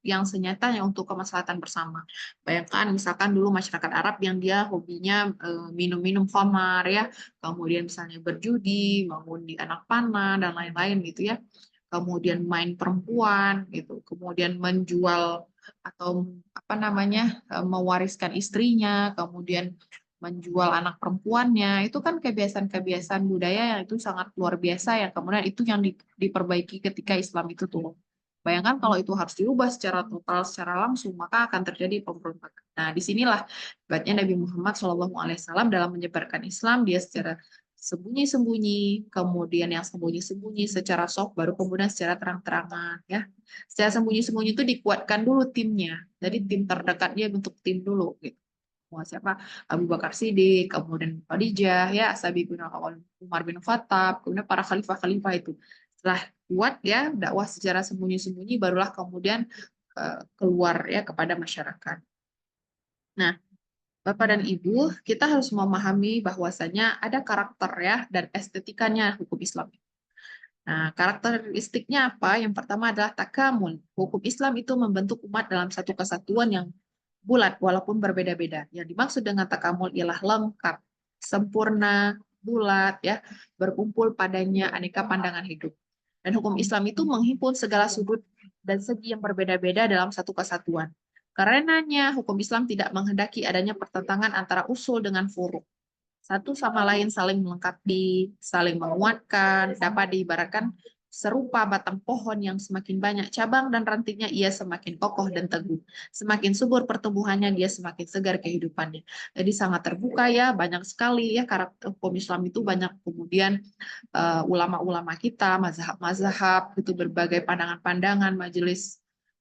yang senyatanya untuk kemaslahatan bersama. Bayangkan misalkan dulu masyarakat Arab yang dia hobinya minum-minum khamar ya, kemudian misalnya berjudi, mengundi anak panah dan lain-lain gitu ya. Kemudian main perempuan gitu, kemudian menjual atau apa namanya mewariskan istrinya, kemudian menjual anak perempuannya, itu kan kebiasaan-kebiasaan budaya yang itu sangat luar biasa ya. Kemudian itu yang diperbaiki ketika Islam itu turun. Bayangkan kalau itu harus diubah secara total, secara langsung, maka akan terjadi pemberontakan. Nah, disinilah hebatnya Nabi Muhammad SAW dalam menyebarkan Islam, dia secara sembunyi-sembunyi, kemudian yang sembunyi-sembunyi secara soft, baru kemudian secara terang-terangan. Ya, secara sembunyi-sembunyi itu dikuatkan dulu timnya. Jadi tim terdekatnya bentuk tim dulu. Gitu. Wah, siapa? Abu Bakar Siddiq, kemudian Khadijah, ya, Ashabibun Umar bin Khattab, kemudian para khalifah-khalifah itu. Setelah kuat ya dakwah secara sembunyi-sembunyi, barulah kemudian keluar ya kepada masyarakat. Nah, Bapak dan Ibu, kita harus memahami bahwasanya ada karakter ya dan estetikanya hukum Islam. Nah, karakteristiknya apa? Yang pertama adalah takamul. Hukum Islam itu membentuk umat dalam satu kesatuan yang bulat walaupun berbeda-beda. Yang dimaksud dengan takamul ialah lengkap, sempurna, bulat ya, berkumpul padanya aneka pandangan hidup. Dan hukum Islam itu menghimpun segala sudut dan segi yang berbeda-beda dalam satu kesatuan. Karenanya hukum Islam tidak menghendaki adanya pertentangan antara usul dengan furu. Satu sama lain saling melengkapi, saling menguatkan, dapat diibaratkan serupa batang pohon yang semakin banyak cabang dan rantingnya ia semakin kokoh dan teguh. Semakin subur pertumbuhannya, dia semakin segar kehidupannya. Jadi sangat terbuka ya, banyak sekali ya karakter hukum Islam itu banyak kemudian ulama-ulama kita, mazhab-mazhab, itu berbagai pandangan-pandangan, majelis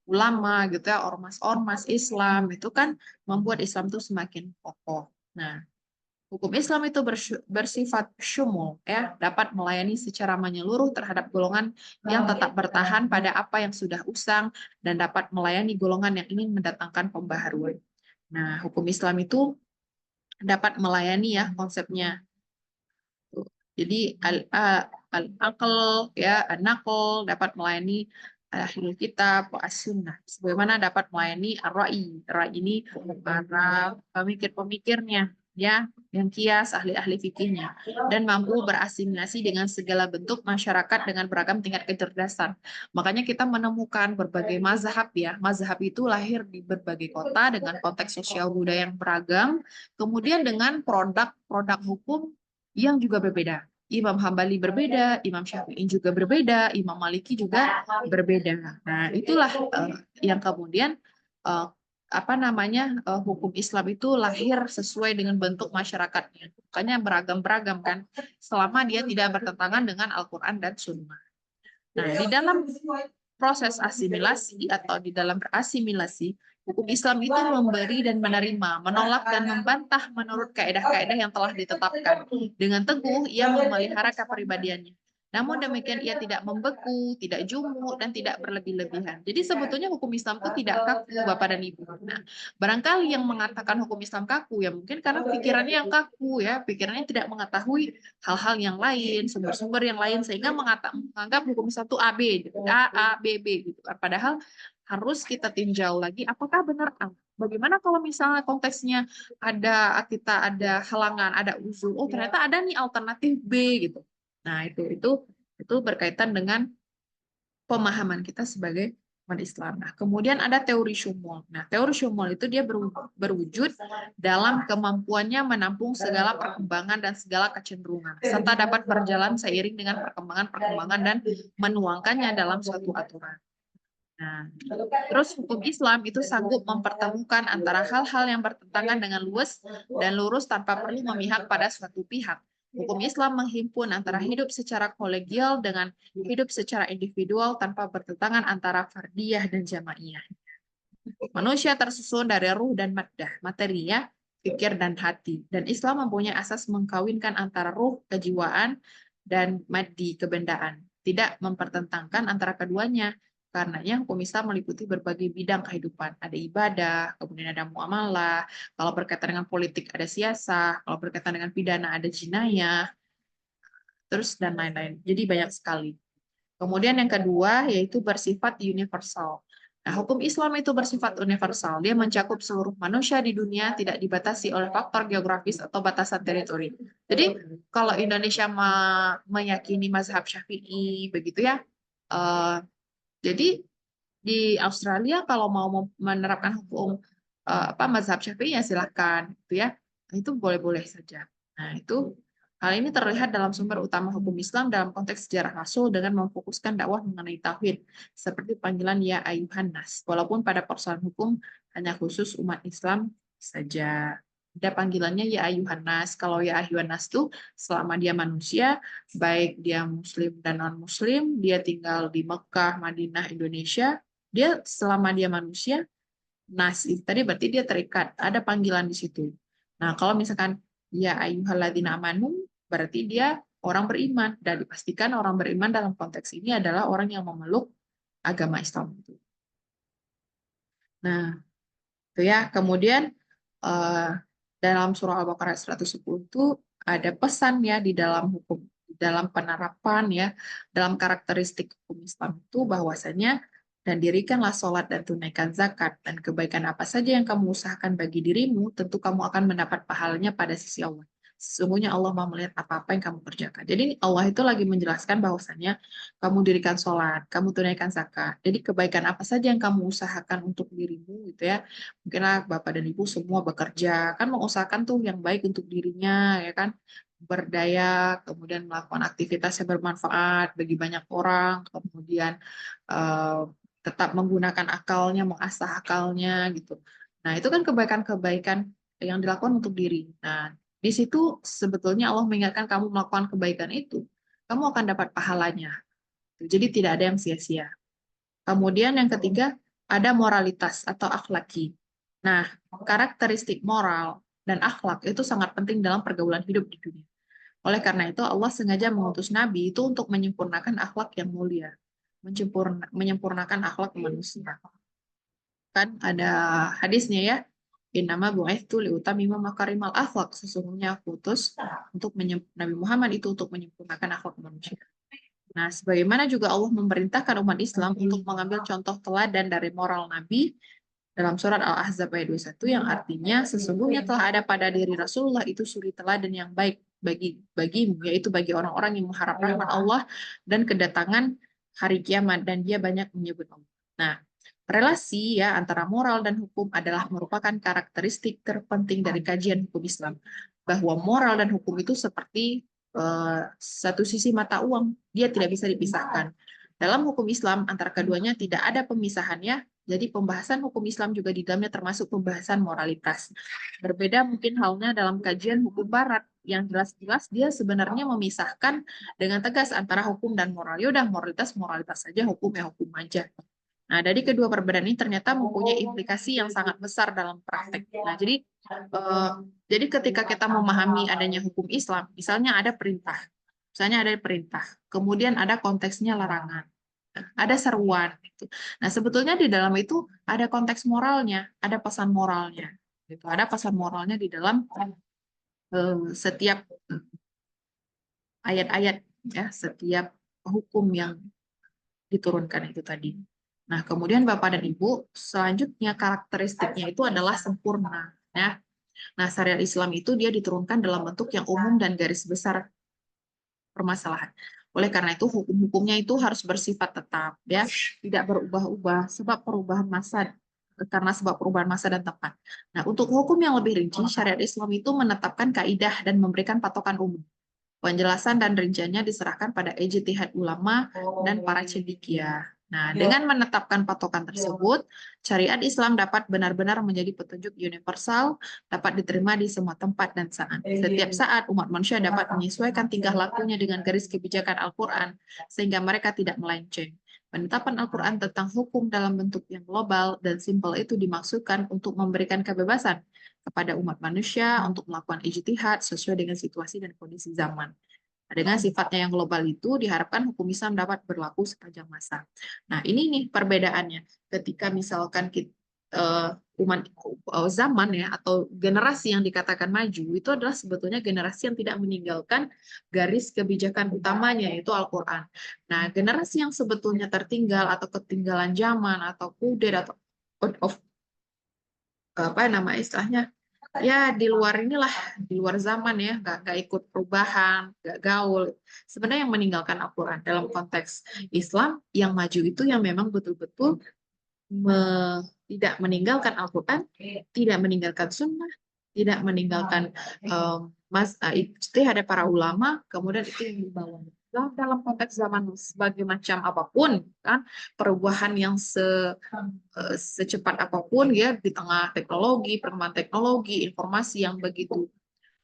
ulama gitu ya, ormas-ormas Islam itu kan membuat Islam itu semakin kokoh. Nah, hukum Islam itu bersifat syumul, ya, dapat melayani secara menyeluruh terhadap golongan yang tetap bertahan pada apa yang sudah usang dan dapat melayani golongan yang ingin mendatangkan pembaharuan. Nah, hukum Islam itu dapat melayani ya konsepnya. Jadi al-aql ya, an-naql dapat melayani ahlul kitab wa as-sunnah. Sebagaimana dapat melayani ar-ra'i. Ra'i ini para pemikir-pemikirnya ya, yang kias ahli-ahli fikihnya dan mampu berasimilasi dengan segala bentuk masyarakat dengan beragam tingkat kecerdasan. Makanya kita menemukan berbagai mazhab ya. Mazhab itu lahir di berbagai kota dengan konteks sosial budaya yang beragam, kemudian dengan produk-produk hukum yang juga berbeda. Imam Hambali berbeda, Imam Syafi'i juga berbeda, Imam Maliki juga berbeda. Nah, itulah yang kemudian uh, apa namanya hukum Islam itu lahir sesuai dengan bentuk masyarakatnya. Makanya beragam-beragam kan, selama dia tidak bertentangan dengan Al-Quran dan Sunnah. Nah, di dalam proses asimilasi atau di dalam berasimilasi, hukum Islam itu memberi dan menerima, menolak dan membantah menurut kaedah-kaedah yang telah ditetapkan. Dengan teguh, ia memelihara kepribadiannya. Namun demikian ia tidak membeku, tidak jumuk, dan tidak berlebih-lebihan. Jadi sebetulnya hukum Islam itu tidak kaku, Bapak dan Ibu. Nah, barangkali yang mengatakan hukum Islam kaku, ya mungkin karena pikirannya yang kaku, ya pikirannya tidak mengetahui hal-hal yang lain, sumber-sumber yang lain, sehingga menganggap hukum Islam itu A, B, A, B, B. Gitu. Padahal harus kita tinjau lagi, apakah benar A? Bagaimana kalau misalnya konteksnya ada halangan, ada uzur, oh ternyata ada nih alternatif B gitu. Nah, itu berkaitan dengan pemahaman kita sebagai umat Islam. Nah, kemudian ada teori syumul. Nah, teori syumul itu dia berwujud dalam kemampuannya menampung segala perkembangan dan segala kecenderungan, serta dapat berjalan seiring dengan perkembangan-perkembangan dan menuangkannya dalam suatu aturan. Nah, terus hukum Islam itu sanggup mempertemukan antara hal-hal yang bertentangan dengan luwes dan lurus tanpa perlu memihak pada suatu pihak. Hukum Islam menghimpun antara hidup secara kolegial dengan hidup secara individual tanpa bertentangan antara fardiyah dan jamaiyah. Manusia tersusun dari ruh dan maddah, materi ya, pikir dan hati. Dan Islam mempunyai asas mengkawinkan antara ruh, kejiwaan, dan maddi, kebendaan. Tidak mempertentangkan antara keduanya. Karenanya hukum Islam meliputi berbagai bidang kehidupan. Ada ibadah, kemudian ada muamalah, kalau berkaitan dengan politik ada siasah, kalau berkaitan dengan pidana ada jinayah, terus dan lain-lain. Jadi banyak sekali. Kemudian yang kedua yaitu bersifat universal. Nah, hukum Islam itu bersifat universal. Dia mencakup seluruh manusia di dunia, tidak dibatasi oleh faktor geografis atau batasan teritori. Jadi, kalau Indonesia meyakini mazhab Syafi'i, begitu ya. Jadi di Australia kalau mau menerapkan hukum mazhab Syafi'i ya silakan, gitu ya. Itu boleh-boleh saja. Nah, itu hal ini terlihat dalam sumber utama hukum Islam dalam konteks sejarah Rasul dengan memfokuskan dakwah mengenai tauhid, seperti panggilan ya ayuhan nas, walaupun pada persoalan hukum hanya khusus umat Islam saja. Ada panggilannya ya ayuhan nas. Kalau ya ayuhan nas itu selama dia manusia, baik dia muslim dan non-muslim, dia tinggal di Mekah, Madinah, Indonesia, dia selama dia manusia, nas itu tadi berarti dia terikat, ada panggilan di situ. Nah, kalau misalkan ya ayyuhalladzina amanu, berarti dia orang beriman, dan dipastikan orang beriman dalam konteks ini adalah orang yang memeluk agama Islam itu. Nah, itu ya. Kemudian dalam surah Al-Baqarah 110 itu ada pesan ya di dalam hukum, di dalam penerapan ya, dalam karakteristik hukum Islam itu bahwasanya dan dirikanlah sholat dan tunaikan zakat dan kebaikan apa saja yang kamu usahakan bagi dirimu, tentu kamu akan mendapat pahalanya pada sisi Allah. Sesungguhnya Allah mau melihat apa-apa yang kamu kerjakan. Jadi Allah itu lagi menjelaskan bahwasanya kamu dirikan sholat, kamu tunaikan zakat. Jadi kebaikan apa saja yang kamu usahakan untuk dirimu gitu ya. Mungkinlah Bapak dan Ibu semua bekerja, kan mengusahakan tuh yang baik untuk dirinya ya kan. Berdaya, kemudian melakukan aktivitas yang bermanfaat bagi banyak orang, kemudian eh, tetap menggunakan akalnya, mengasah akalnya gitu. Nah, itu kan kebaikan-kebaikan yang dilakukan untuk diri. Nah, di situ sebetulnya Allah mengingatkan kamu melakukan kebaikan itu, kamu akan dapat pahalanya. Jadi tidak ada yang sia-sia. Kemudian yang ketiga, ada moralitas atau akhlaki. Nah, karakteristik moral dan akhlak itu sangat penting dalam pergaulan hidup di dunia. Oleh karena itu, Allah sengaja mengutus Nabi itu untuk menyempurnakan akhlak yang mulia, menyempurnakan akhlak manusia. Kan ada hadisnya ya, innama bu'itsu liutammima makarimal akhlak. Sesungguhnya aku utus untuk Nabi Muhammad itu untuk menyempurnakan akhlak manusia. Nah, sebagaimana juga Allah memerintahkan umat Islam untuk mengambil contoh teladan dari moral Nabi dalam surat Al-Ahzab ayat 21 yang artinya sesungguhnya telah ada pada diri Rasulullah itu suri teladan yang baik bagimu, yaitu bagi orang-orang yang mengharap rahmat Allah dan kedatangan hari kiamat, dan dia banyak menyebut Allah. Nah, relasi ya antara moral dan hukum adalah merupakan karakteristik terpenting dari kajian hukum Islam, bahwa moral dan hukum itu seperti satu sisi mata uang, dia tidak bisa dipisahkan. Dalam hukum Islam antara keduanya tidak ada pemisahannya, jadi pembahasan hukum Islam juga di dalamnya termasuk pembahasan moralitas. Berbeda mungkin halnya dalam kajian hukum Barat, yang jelas-jelas dia sebenarnya memisahkan dengan tegas antara hukum dan moral. Yaudah, moralitas saja, hukum ya hukum aja. Nah, dari kedua perbedaan ini ternyata mempunyai implikasi yang sangat besar dalam praktek. Nah, jadi ketika kita memahami adanya hukum Islam, misalnya ada perintah, kemudian ada konteksnya larangan, ada seruan. Gitu. Nah, sebetulnya di dalam itu ada konteks moralnya, ada pesan moralnya. Gitu. Ada pesan moralnya di dalam setiap ayat-ayat, ya, setiap hukum yang diturunkan itu tadi. Nah, kemudian Bapak dan Ibu, selanjutnya karakteristiknya itu adalah sempurna. Ya. Nah, syariat Islam itu dia diturunkan dalam bentuk yang umum dan garis besar permasalahan. Oleh karena itu, hukum-hukumnya itu harus bersifat tetap, ya, tidak berubah-ubah karena sebab perubahan masa dan tempat. Nah, untuk hukum yang lebih rinci, syariat Islam itu menetapkan kaidah dan memberikan patokan umum. Penjelasan dan rinciannya diserahkan pada ijtihad ulama dan para cendekia. Nah, dengan menetapkan patokan tersebut, syariat Islam dapat benar-benar menjadi petunjuk universal, dapat diterima di semua tempat dan saat. Setiap saat, umat manusia dapat menyesuaikan tingkah lakunya dengan garis kebijakan Al-Quran, sehingga mereka tidak melenceng. Penetapan Al-Quran tentang hukum dalam bentuk yang global dan simpel itu dimaksudkan untuk memberikan kebebasan kepada umat manusia untuk melakukan ijtihad sesuai dengan situasi dan kondisi zaman. Dengan sifatnya yang global itu, diharapkan hukum Islam dapat berlaku sepanjang masa. Nah, ini nih perbedaannya. Ketika misalkan kita, umat zaman ya atau generasi yang dikatakan maju itu adalah sebetulnya generasi yang tidak meninggalkan garis kebijakan utamanya yaitu Al-Quran. Nah, generasi yang sebetulnya tertinggal atau ketinggalan zaman atau kudet atau out of apa nama istilahnya ya di luar inilah di luar zaman ya nggak ikut perubahan nggak gaul sebenarnya yang meninggalkan Al-Quran dalam konteks Islam yang maju itu yang memang betul-betul tidak meninggalkan Al-Quran tidak meninggalkan Sunnah tidak meninggalkan ijtihad para ulama kemudian itu yang dibawa dalam konteks zaman sebagai macam apapun kan perubahan yang secepat apapun ya di tengah teknologi, perkembangan teknologi, informasi yang begitu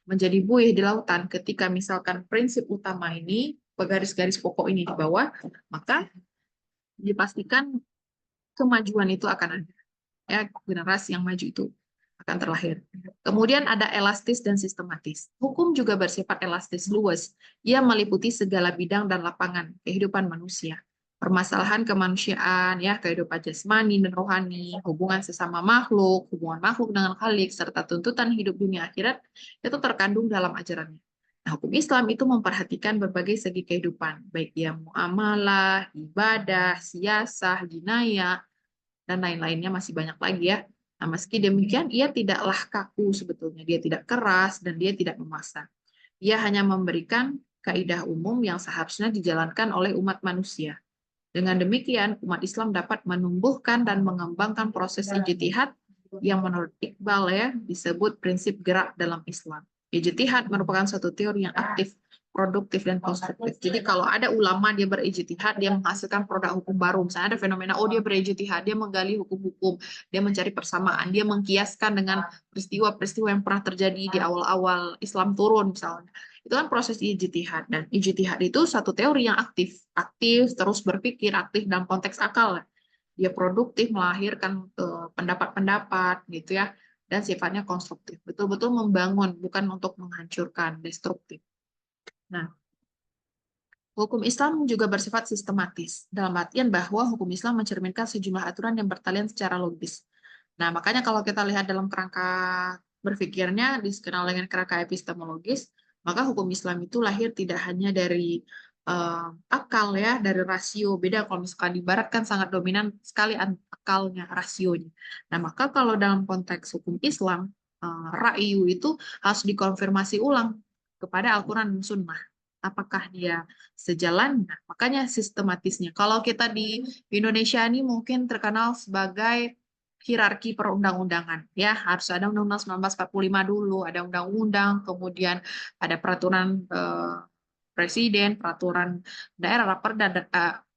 menjadi buih di lautan ketika misalkan prinsip utama ini, garis-garis pokok ini di bawah, maka dipastikan kemajuan itu akan ada. Ya, generasi yang maju itu akan terlahir. Kemudian ada elastis dan sistematis. Hukum juga bersifat elastis luas. Ia meliputi segala bidang dan lapangan kehidupan manusia. Permasalahan kemanusiaan, ya kehidupan jasmani dan rohani, hubungan sesama makhluk, hubungan makhluk dengan Khalik, serta tuntutan hidup dunia akhirat itu terkandung dalam ajarannya. Nah, hukum Islam itu memperhatikan berbagai segi kehidupan, baik dia muamalah, ibadah, siasah, jinayah, dan lain-lainnya masih banyak lagi ya. Nah, meski demikian, ia tidaklah kaku sebetulnya. Dia tidak keras dan dia tidak memaksa. Ia hanya memberikan kaidah umum yang seharusnya dijalankan oleh umat manusia. Dengan demikian, umat Islam dapat menumbuhkan dan mengembangkan proses ijtihad yang menurut Iqbal ya disebut prinsip gerak dalam Islam. Ijtihad merupakan suatu teori yang aktif, produktif dan konstruktif. Jadi kalau ada ulama dia berijtihad, dia menghasilkan produk hukum baru. Misalnya ada fenomena, oh dia berijtihad, dia menggali hukum-hukum, dia mencari persamaan, dia mengkiaskan dengan peristiwa-peristiwa yang pernah terjadi di awal-awal Islam turun misalnya. Itu kan proses ijtihad dan ijtihad itu satu teori yang aktif, aktif terus berpikir, aktif dalam konteks akal. Dia produktif melahirkan pendapat-pendapat gitu ya dan sifatnya konstruktif. Betul-betul membangun bukan untuk menghancurkan, destruktif. Nah, hukum Islam juga bersifat sistematis, dalam artian bahwa hukum Islam mencerminkan sejumlah aturan yang bertalian secara logis. Nah, makanya kalau kita lihat dalam kerangka berpikirnya, dikenal dengan kerangka epistemologis, maka hukum Islam itu lahir tidak hanya dari akal ya, dari rasio. Beda kalau misalkan di Barat kan sangat dominan sekali akalnya, rasionya. Nah, maka kalau dalam konteks hukum Islam, ra'yu itu harus dikonfirmasi ulang kepada Al-Quran dan Sunnah. Apakah dia sejalan? Nah, makanya sistematisnya. Kalau kita di Indonesia ini mungkin terkenal sebagai hierarki perundang-undangan. Ya, harus ada Undang-Undang 1945 dulu, ada undang-undang, kemudian ada peraturan presiden, peraturan daerah,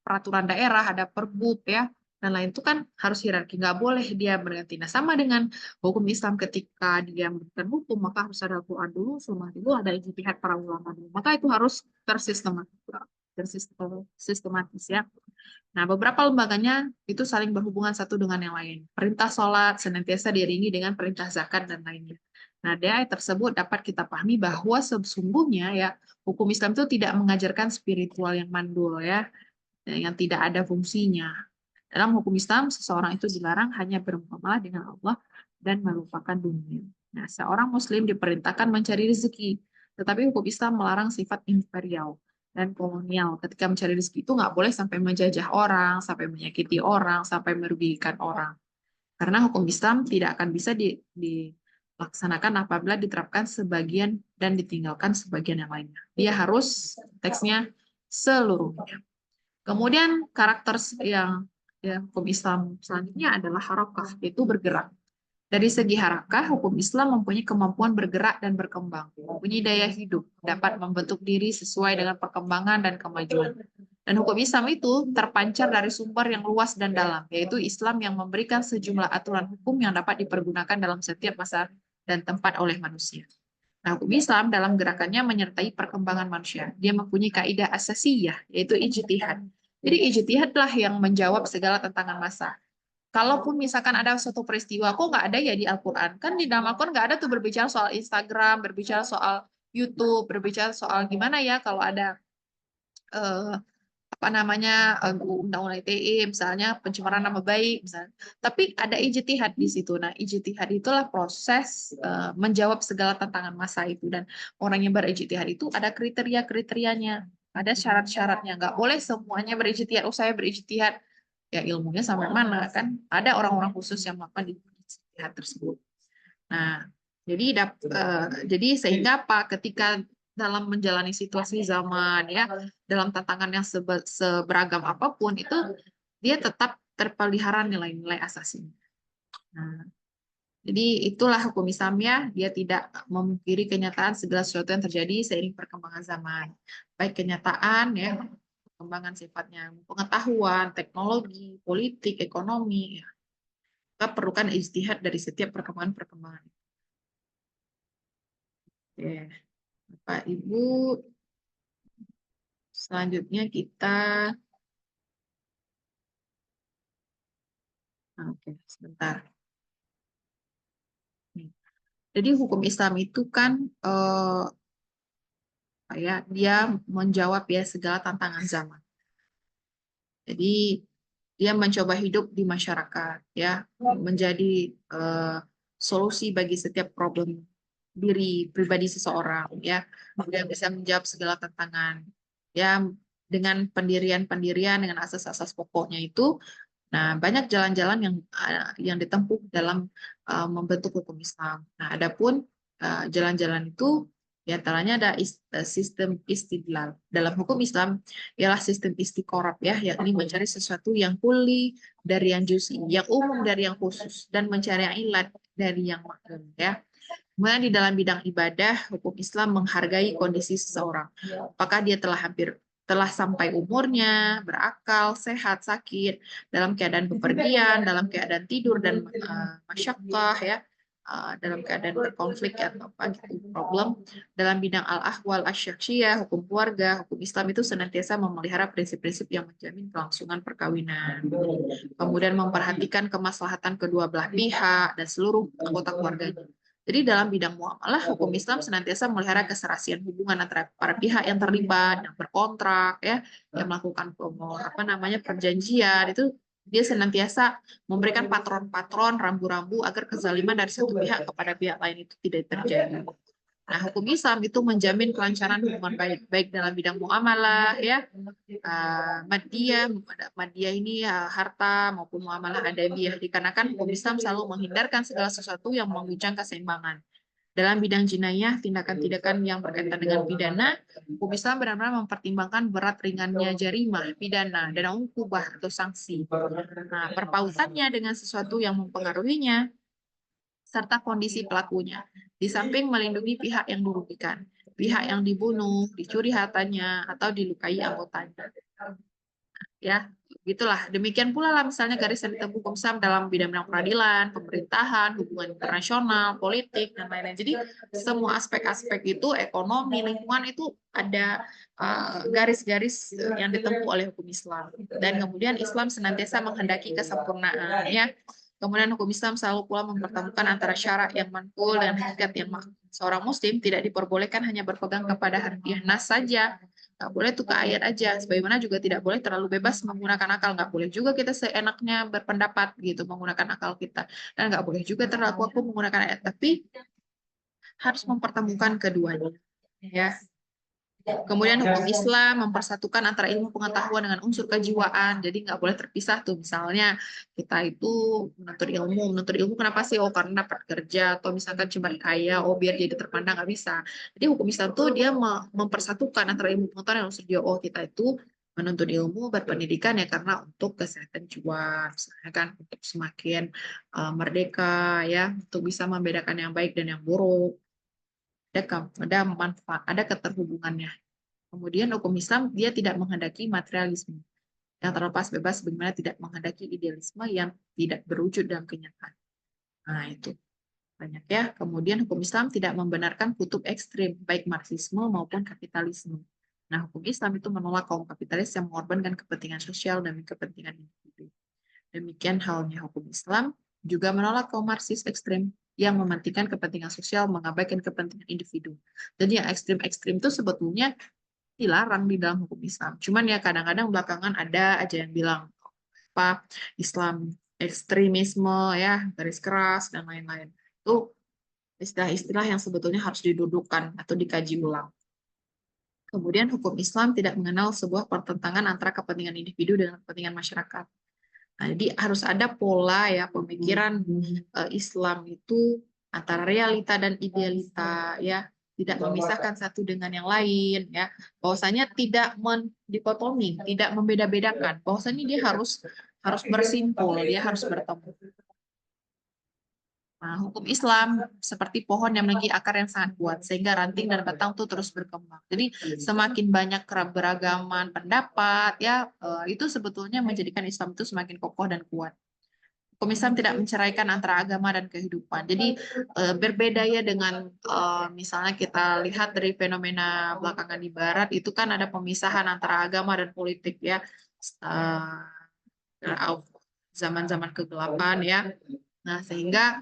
peraturan daerah, ada perbub ya, dan lain itu kan harus hierarki, nggak boleh dia berganti. Nah, sama dengan hukum Islam ketika dia memberikan hukum, maka harus ada Al-Quran dulu, Sunnah dulu, ada ijtihad para ulama dulu. Maka itu harus tersistematis ya. Nah, beberapa lembaganya itu saling berhubungan satu dengan yang lain. Perintah sholat senantiasa diiringi dengan perintah zakat dan lainnya. Nah, dari ayat tersebut dapat kita pahami bahwa sesungguhnya ya hukum Islam itu tidak mengajarkan spiritual yang mandul ya, yang tidak ada fungsinya. Dalam hukum Islam, seseorang itu dilarang hanya bermuamalah dengan Allah dan melupakan dunia. Nah, seorang Muslim diperintahkan mencari rezeki, tetapi hukum Islam melarang sifat imperial dan kolonial. Ketika mencari rezeki itu nggak boleh sampai menjajah orang, sampai menyakiti orang, sampai merugikan orang. Karena hukum Islam tidak akan bisa dilaksanakan apabila diterapkan sebagian dan ditinggalkan sebagian yang lainnya. Dia harus teksnya seluruhnya. Kemudian karakter yang ya, hukum Islam selanjutnya adalah harakah, yaitu bergerak. Dari segi harakah, hukum Islam mempunyai kemampuan bergerak dan berkembang, mempunyai daya hidup, dapat membentuk diri sesuai dengan perkembangan dan kemajuan. Dan hukum Islam itu terpancar dari sumber yang luas dan dalam, yaitu Islam yang memberikan sejumlah aturan hukum yang dapat dipergunakan dalam setiap masa dan tempat oleh manusia. Nah, hukum Islam dalam gerakannya menyertai perkembangan manusia. Dia mempunyai kaidah asasiyah, yaitu ijtihad. Jadi ijtihadlah yang menjawab segala tantangan masa. Kalaupun misalkan ada suatu peristiwa, kok nggak ada ya di Al-Quran? Kan di dalam Al-Quran nggak ada tuh berbicara soal Instagram, berbicara soal YouTube, berbicara soal gimana ya kalau ada eh, apa namanya undang-undang ITE misalnya pencemaran nama baik misalnya. Tapi ada ijtihad di situ. Nah, ijtihad itulah proses menjawab segala tantangan masa itu, dan orang yang berijtihad itu ada kriteria-kriterianya, ada syarat-syaratnya. Nggak boleh semuanya berijtihad. Oh, saya berijtihad, ya ilmunya sampai mana kan? Ada orang-orang khusus yang melakukan ijtihad tersebut. Nah, jadi sehingga apa? Ketika dalam menjalani situasi zaman ya, dalam tantangan yang seberagam apapun itu, dia tetap terpelihara nilai-nilai asasinya. Nah, jadi itulah hukum Islam ya, dia tidak memungkiri kenyataan segala sesuatu yang terjadi seiring perkembangan zaman. Baik kenyataan ya, perkembangan sifatnya pengetahuan, teknologi, politik, ekonomi, ya. Kita perlukan ijtihad dari setiap perkembangan-perkembangan. Oke. Bapak Ibu, selanjutnya kita, oke, sebentar. Jadi hukum Islam itu kan dia menjawab ya segala tantangan zaman. Jadi dia mencoba hidup di masyarakat, ya, menjadi solusi bagi setiap problem diri pribadi seseorang, ya, dia bisa menjawab segala tantangan, ya, dengan pendirian-pendirian dengan asas-asas pokoknya itu. Nah, banyak jalan-jalan yang ditempuh dalam membentuk hukum Islam. Nah, adapun jalan-jalan itu diantaranya ada sistem istidlal. Dalam hukum Islam ialah sistem istiqorob ya, yakni mencari sesuatu yang kuli dari yang juzi, yang umum dari yang khusus, dan mencari yang ilat dari yang makmum ya. Kemudian di dalam bidang ibadah, hukum Islam menghargai kondisi seseorang. Apakah dia telah sampai umurnya, berakal, sehat, sakit, dalam keadaan bepergian, dalam keadaan tidur dan masyakkah ya, dalam keadaan berkonflik atau apa gitu problem. Dalam bidang al-ahwal asyaksiyah, hukum keluarga, hukum Islam itu senantiasa memelihara prinsip-prinsip yang menjamin kelangsungan perkawinan. Kemudian memperhatikan kemaslahatan kedua belah pihak dan seluruh anggota keluarganya. Jadi dalam bidang muamalah, hukum Islam senantiasa memelihara keserasian hubungan antara para pihak yang terlibat, yang berkontrak, ya, yang melakukan perjanjian, itu dia senantiasa memberikan patron-patron, rambu-rambu agar kezaliman dari satu pihak kepada pihak lain itu tidak terjadi. Nah, hukum Islam itu menjamin kelancaran hubungan baik dalam bidang muamalah, ya, madiyah ini harta maupun muamalah adabiyah, dikarenakan hukum Islam selalu menghindarkan segala sesuatu yang mengguncang keseimbangan. Dalam bidang jinayah, tindakan-tindakan yang berkaitan dengan pidana, hukum Islam benar-benar mempertimbangkan berat ringannya jarimah, pidana, dan ukubah atau sanksi. Nah, perpautannya dengan sesuatu yang mempengaruhinya, serta kondisi pelakunya. Di samping melindungi pihak yang dirugikan, pihak yang dibunuh, dicuri hartanya, atau dilukai anggotanya. Ya, gitulah. Demikian pula lah misalnya garis yang ditempuh hukum Islam dalam bidang-bidang peradilan, pemerintahan, hubungan internasional, politik, dan lain-lain. Jadi semua aspek-aspek itu, ekonomi, lingkungan itu ada garis-garis yang ditempuh oleh hukum Islam. Dan kemudian Islam senantiasa menghendaki kesempurnaan. Ya, kemudian hukum Islam selalu pula mempertemukan antara syarak yang manqul dan hakikat yang makhluk. Seorang Muslim tidak diperbolehkan hanya berpegang kepada harfiah nas saja. Nggak boleh tuh ke ayat aja. Sebagaimana juga tidak boleh terlalu bebas menggunakan akal. Nggak boleh juga kita seenaknya berpendapat gitu menggunakan akal kita. Dan nggak boleh juga terlalu aku menggunakan ayat. Tapi harus mempertemukan keduanya. Ya. Kemudian hukum Islam mempersatukan antara ilmu pengetahuan dengan unsur kejiwaan. Jadi nggak boleh terpisah tuh. Misalnya kita itu menuntut ilmu. Menuntut ilmu kenapa sih? Oh karena dapat kerja. Atau misalkan cuma kaya. Oh biar jadi terpandang. Nggak bisa. Jadi hukum Islam tuh dia mempersatukan antara ilmu pengetahuan dan unsur jiwa. Oh kita itu menuntut ilmu berpendidikan ya karena untuk kesehatan jiwa. Misalnya kan untuk semakin merdeka ya. Untuk bisa membedakan yang baik dan yang buruk. Ada manfaat, ada keterhubungannya. Kemudian hukum Islam dia tidak menghendaki materialisme yang terlepas bebas, bagaimana tidak menghendaki idealisme yang tidak berwujud dalam kenyataan. Nah, itu banyak ya. Kemudian hukum Islam tidak membenarkan kutub ekstrim, baik Marxisme maupun kapitalisme. Nah, hukum Islam itu menolak kaum kapitalis yang mengorbankan kepentingan sosial demi kepentingan individu. Demikian halnya hukum Islam juga menolak kaum Marxis ekstrim yang mementingkan kepentingan sosial, mengabaikan kepentingan individu. Jadi yang ekstrim-ekstrim itu sebetulnya dilarang di dalam hukum Islam. Cuman ya kadang-kadang belakangan ada aja yang bilang apa Islam ekstremisme ya, garis keras dan lain-lain. Itu istilah-istilah yang sebetulnya harus didudukkan atau dikaji ulang. Kemudian hukum Islam tidak mengenal sebuah pertentangan antara kepentingan individu dengan kepentingan masyarakat. Nah, jadi harus ada pola ya pemikiran Islam itu antara realita dan idealita ya, tidak memisahkan satu dengan yang lain ya. Bahwasanya tidak mendikotomi, tidak membeda-bedakan. Bahwasanya dia harus bersimpul, dia harus bertemu. Nah, hukum Islam seperti pohon yang memiliki akar yang sangat kuat, sehingga ranting dan batang itu terus berkembang. Jadi semakin banyak keberagaman pendapat, ya itu sebetulnya menjadikan Islam itu semakin kokoh dan kuat. Hukum Islam tidak menceraikan antara agama dan kehidupan. Jadi berbeda ya dengan misalnya kita lihat dari fenomena belakangan di Barat, itu kan ada pemisahan antara agama dan politik ya. Zaman-zaman kegelapan ya. Nah, sehingga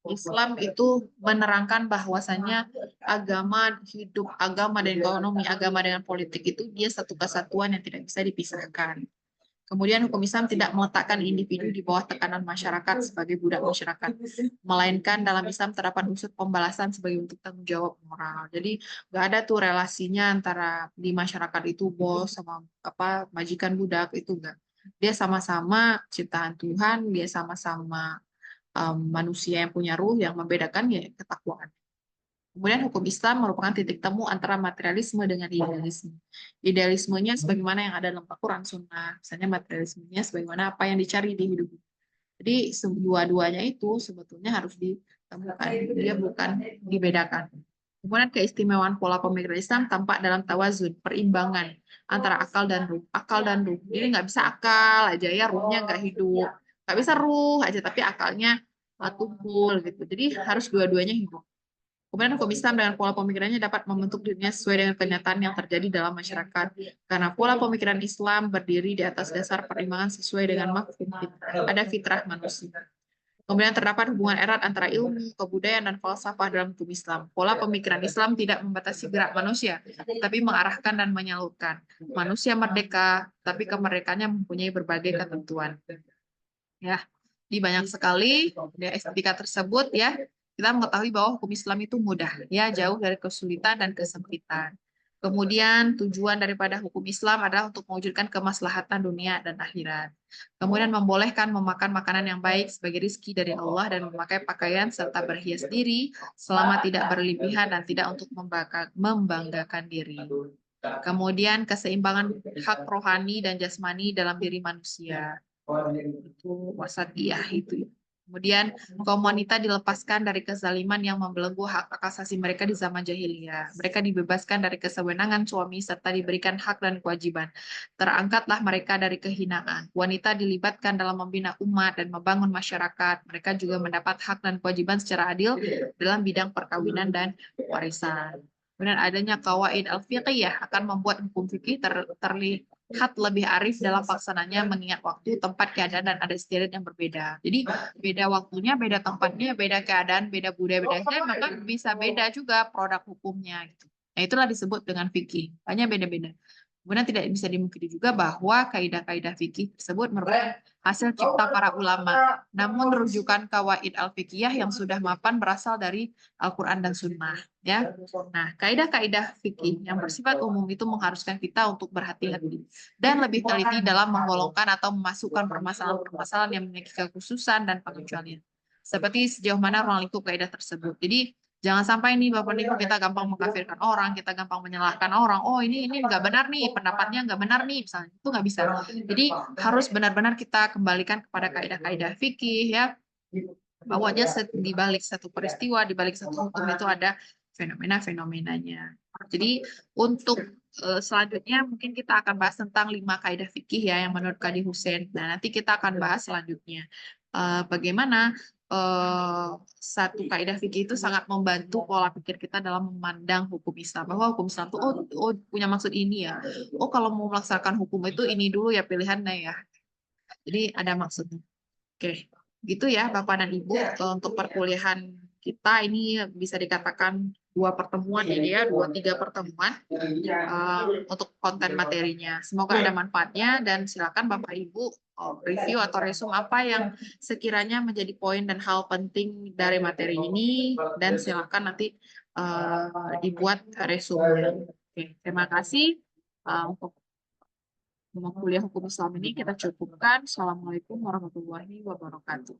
Islam itu menerangkan bahwasannya agama dan ekonomi, agama dengan politik itu dia satu kesatuan yang tidak bisa dipisahkan. Kemudian hukum Islam tidak meletakkan individu di bawah tekanan masyarakat sebagai budak masyarakat, melainkan dalam Islam terdapat unsur pembalasan sebagai bentuk tanggung jawab moral. Jadi nggak ada tuh relasinya antara di masyarakat itu bos sama apa majikan budak itu enggak. Dia sama-sama ciptaan Tuhan, dia sama-sama manusia yang punya ruh, yang membedakan ya ketakwaan. Kemudian hukum Islam merupakan titik temu antara materialisme dengan idealisme. Idealismenya sebagaimana yang ada dalam Al-Quran Sunnah, misalnya materialismenya sebagaimana apa yang dicari di hidup. Jadi dua-duanya itu sebetulnya harus ditemukan, dia bukan dibedakan. Kemudian keistimewaan pola pemikiran Islam tampak dalam tawazun, perimbangan antara akal dan ruh. Akal dan ruh. Jadi nggak bisa akal aja ya, ruhnya nggak hidup. Nggak bisa ruh aja, tapi akalnya tumpul gitu. Jadi harus dua-duanya hidup. Kemudian hukum Islam dengan pola pemikirannya dapat membentuk dirinya sesuai dengan kenyataan yang terjadi dalam masyarakat. Karena pola pemikiran Islam berdiri di atas dasar perimbangan sesuai dengan mafhum ada fitrah manusia. Kemudian terdapat hubungan erat antara ilmu, kebudayaan, dan falsafah dalam hukum Islam. Pola pemikiran Islam tidak membatasi gerak manusia, tapi mengarahkan dan menyalurkan. Manusia merdeka, tapi kemerdekaannya mempunyai berbagai ketentuan. Ya, di banyak sekali di estetika tersebut ya kita mengetahui bahwa hukum Islam itu mudah, ya jauh dari kesulitan dan kesempitan. Kemudian tujuan daripada hukum Islam adalah untuk mewujudkan kemaslahatan dunia dan akhirat. Kemudian membolehkan memakan makanan yang baik sebagai rizki dari Allah dan memakai pakaian serta berhias diri selama tidak berlebihan dan tidak untuk membanggakan diri. Kemudian keseimbangan hak rohani dan jasmani dalam diri manusia. Itu wasatiyah itu. Kemudian kaum wanita dilepaskan dari kezaliman yang membelenggu hak asasi mereka di zaman jahiliyah. Mereka dibebaskan dari kesewenangan suami serta diberikan hak dan kewajiban. Terangkatlah mereka dari kehinaan. Wanita dilibatkan dalam membina umat dan membangun masyarakat. Mereka juga mendapat hak dan kewajiban secara adil dalam bidang perkawinan dan warisan. Kemudian adanya qawaid al-fiqhiyah akan membuat hukum fikih terlihat lebih arif dalam pelaksananya mengingat waktu, tempat, keadaan, dan adat istiadat yang berbeda. Jadi beda waktunya, beda tempatnya, beda keadaan, beda budaya, beda istiadat, maka bisa beda juga produk hukumnya. Gitu. Nah itulah disebut dengan fikih. Hanya beda-beda. Kemudian tidak bisa dimungkiri juga bahwa kaidah-kaidah fikih tersebut merupakan hasil cipta para ulama. Namun rujukan kawaid al-fiqhiyah yang sudah mapan berasal dari Al-Quran dan Sunnah. Ya. Nah, kaidah-kaidah fikih yang bersifat umum itu mengharuskan kita untuk berhati-hati dan lebih teliti dalam menggolongkan atau memasukkan permasalahan-permasalahan yang memiliki kekhususan dan pengecualian. Seperti sejauh mana ruang lingkup kaidah tersebut. Jadi jangan sampai nih Bapak Ibu kita gampang mengkafirkan orang, kita gampang menyalahkan orang. Oh ini nggak benar nih, pendapatnya nggak benar nih, misalnya itu nggak bisa. Jadi harus benar-benar kita kembalikan kepada kaidah-kaidah fikih ya, bahwa aja di balik satu peristiwa, di balik satu hukum itu ada fenomena-fenomenanya. Jadi untuk selanjutnya mungkin kita akan bahas tentang 5 kaidah fikih ya yang menurut Kadi Hussein. Nah, nanti kita akan bahas selanjutnya bagaimana satu kaidah fikih itu sangat membantu pola pikir kita dalam memandang hukum Islam. Bahwa hukum Islam itu punya maksud ini ya. Oh, kalau mau melaksanakan hukum itu ini dulu ya pilihannya ya. Jadi ada maksudnya. Oke, gitu ya Bapak dan Ibu. Untuk perkuliahan kita ini bisa dikatakan 2 pertemuan ini ya, 2-3 pertemuan untuk konten materinya. Semoga ada manfaatnya dan silakan Bapak Ibu review atau resume apa yang sekiranya menjadi poin dan hal penting dari materi ini dan silakan nanti dibuat resume. Oke, terima kasih untuk kuliah hukum Islam ini kita cukupkan. Assalamualaikum warahmatullahi wabarakatuh.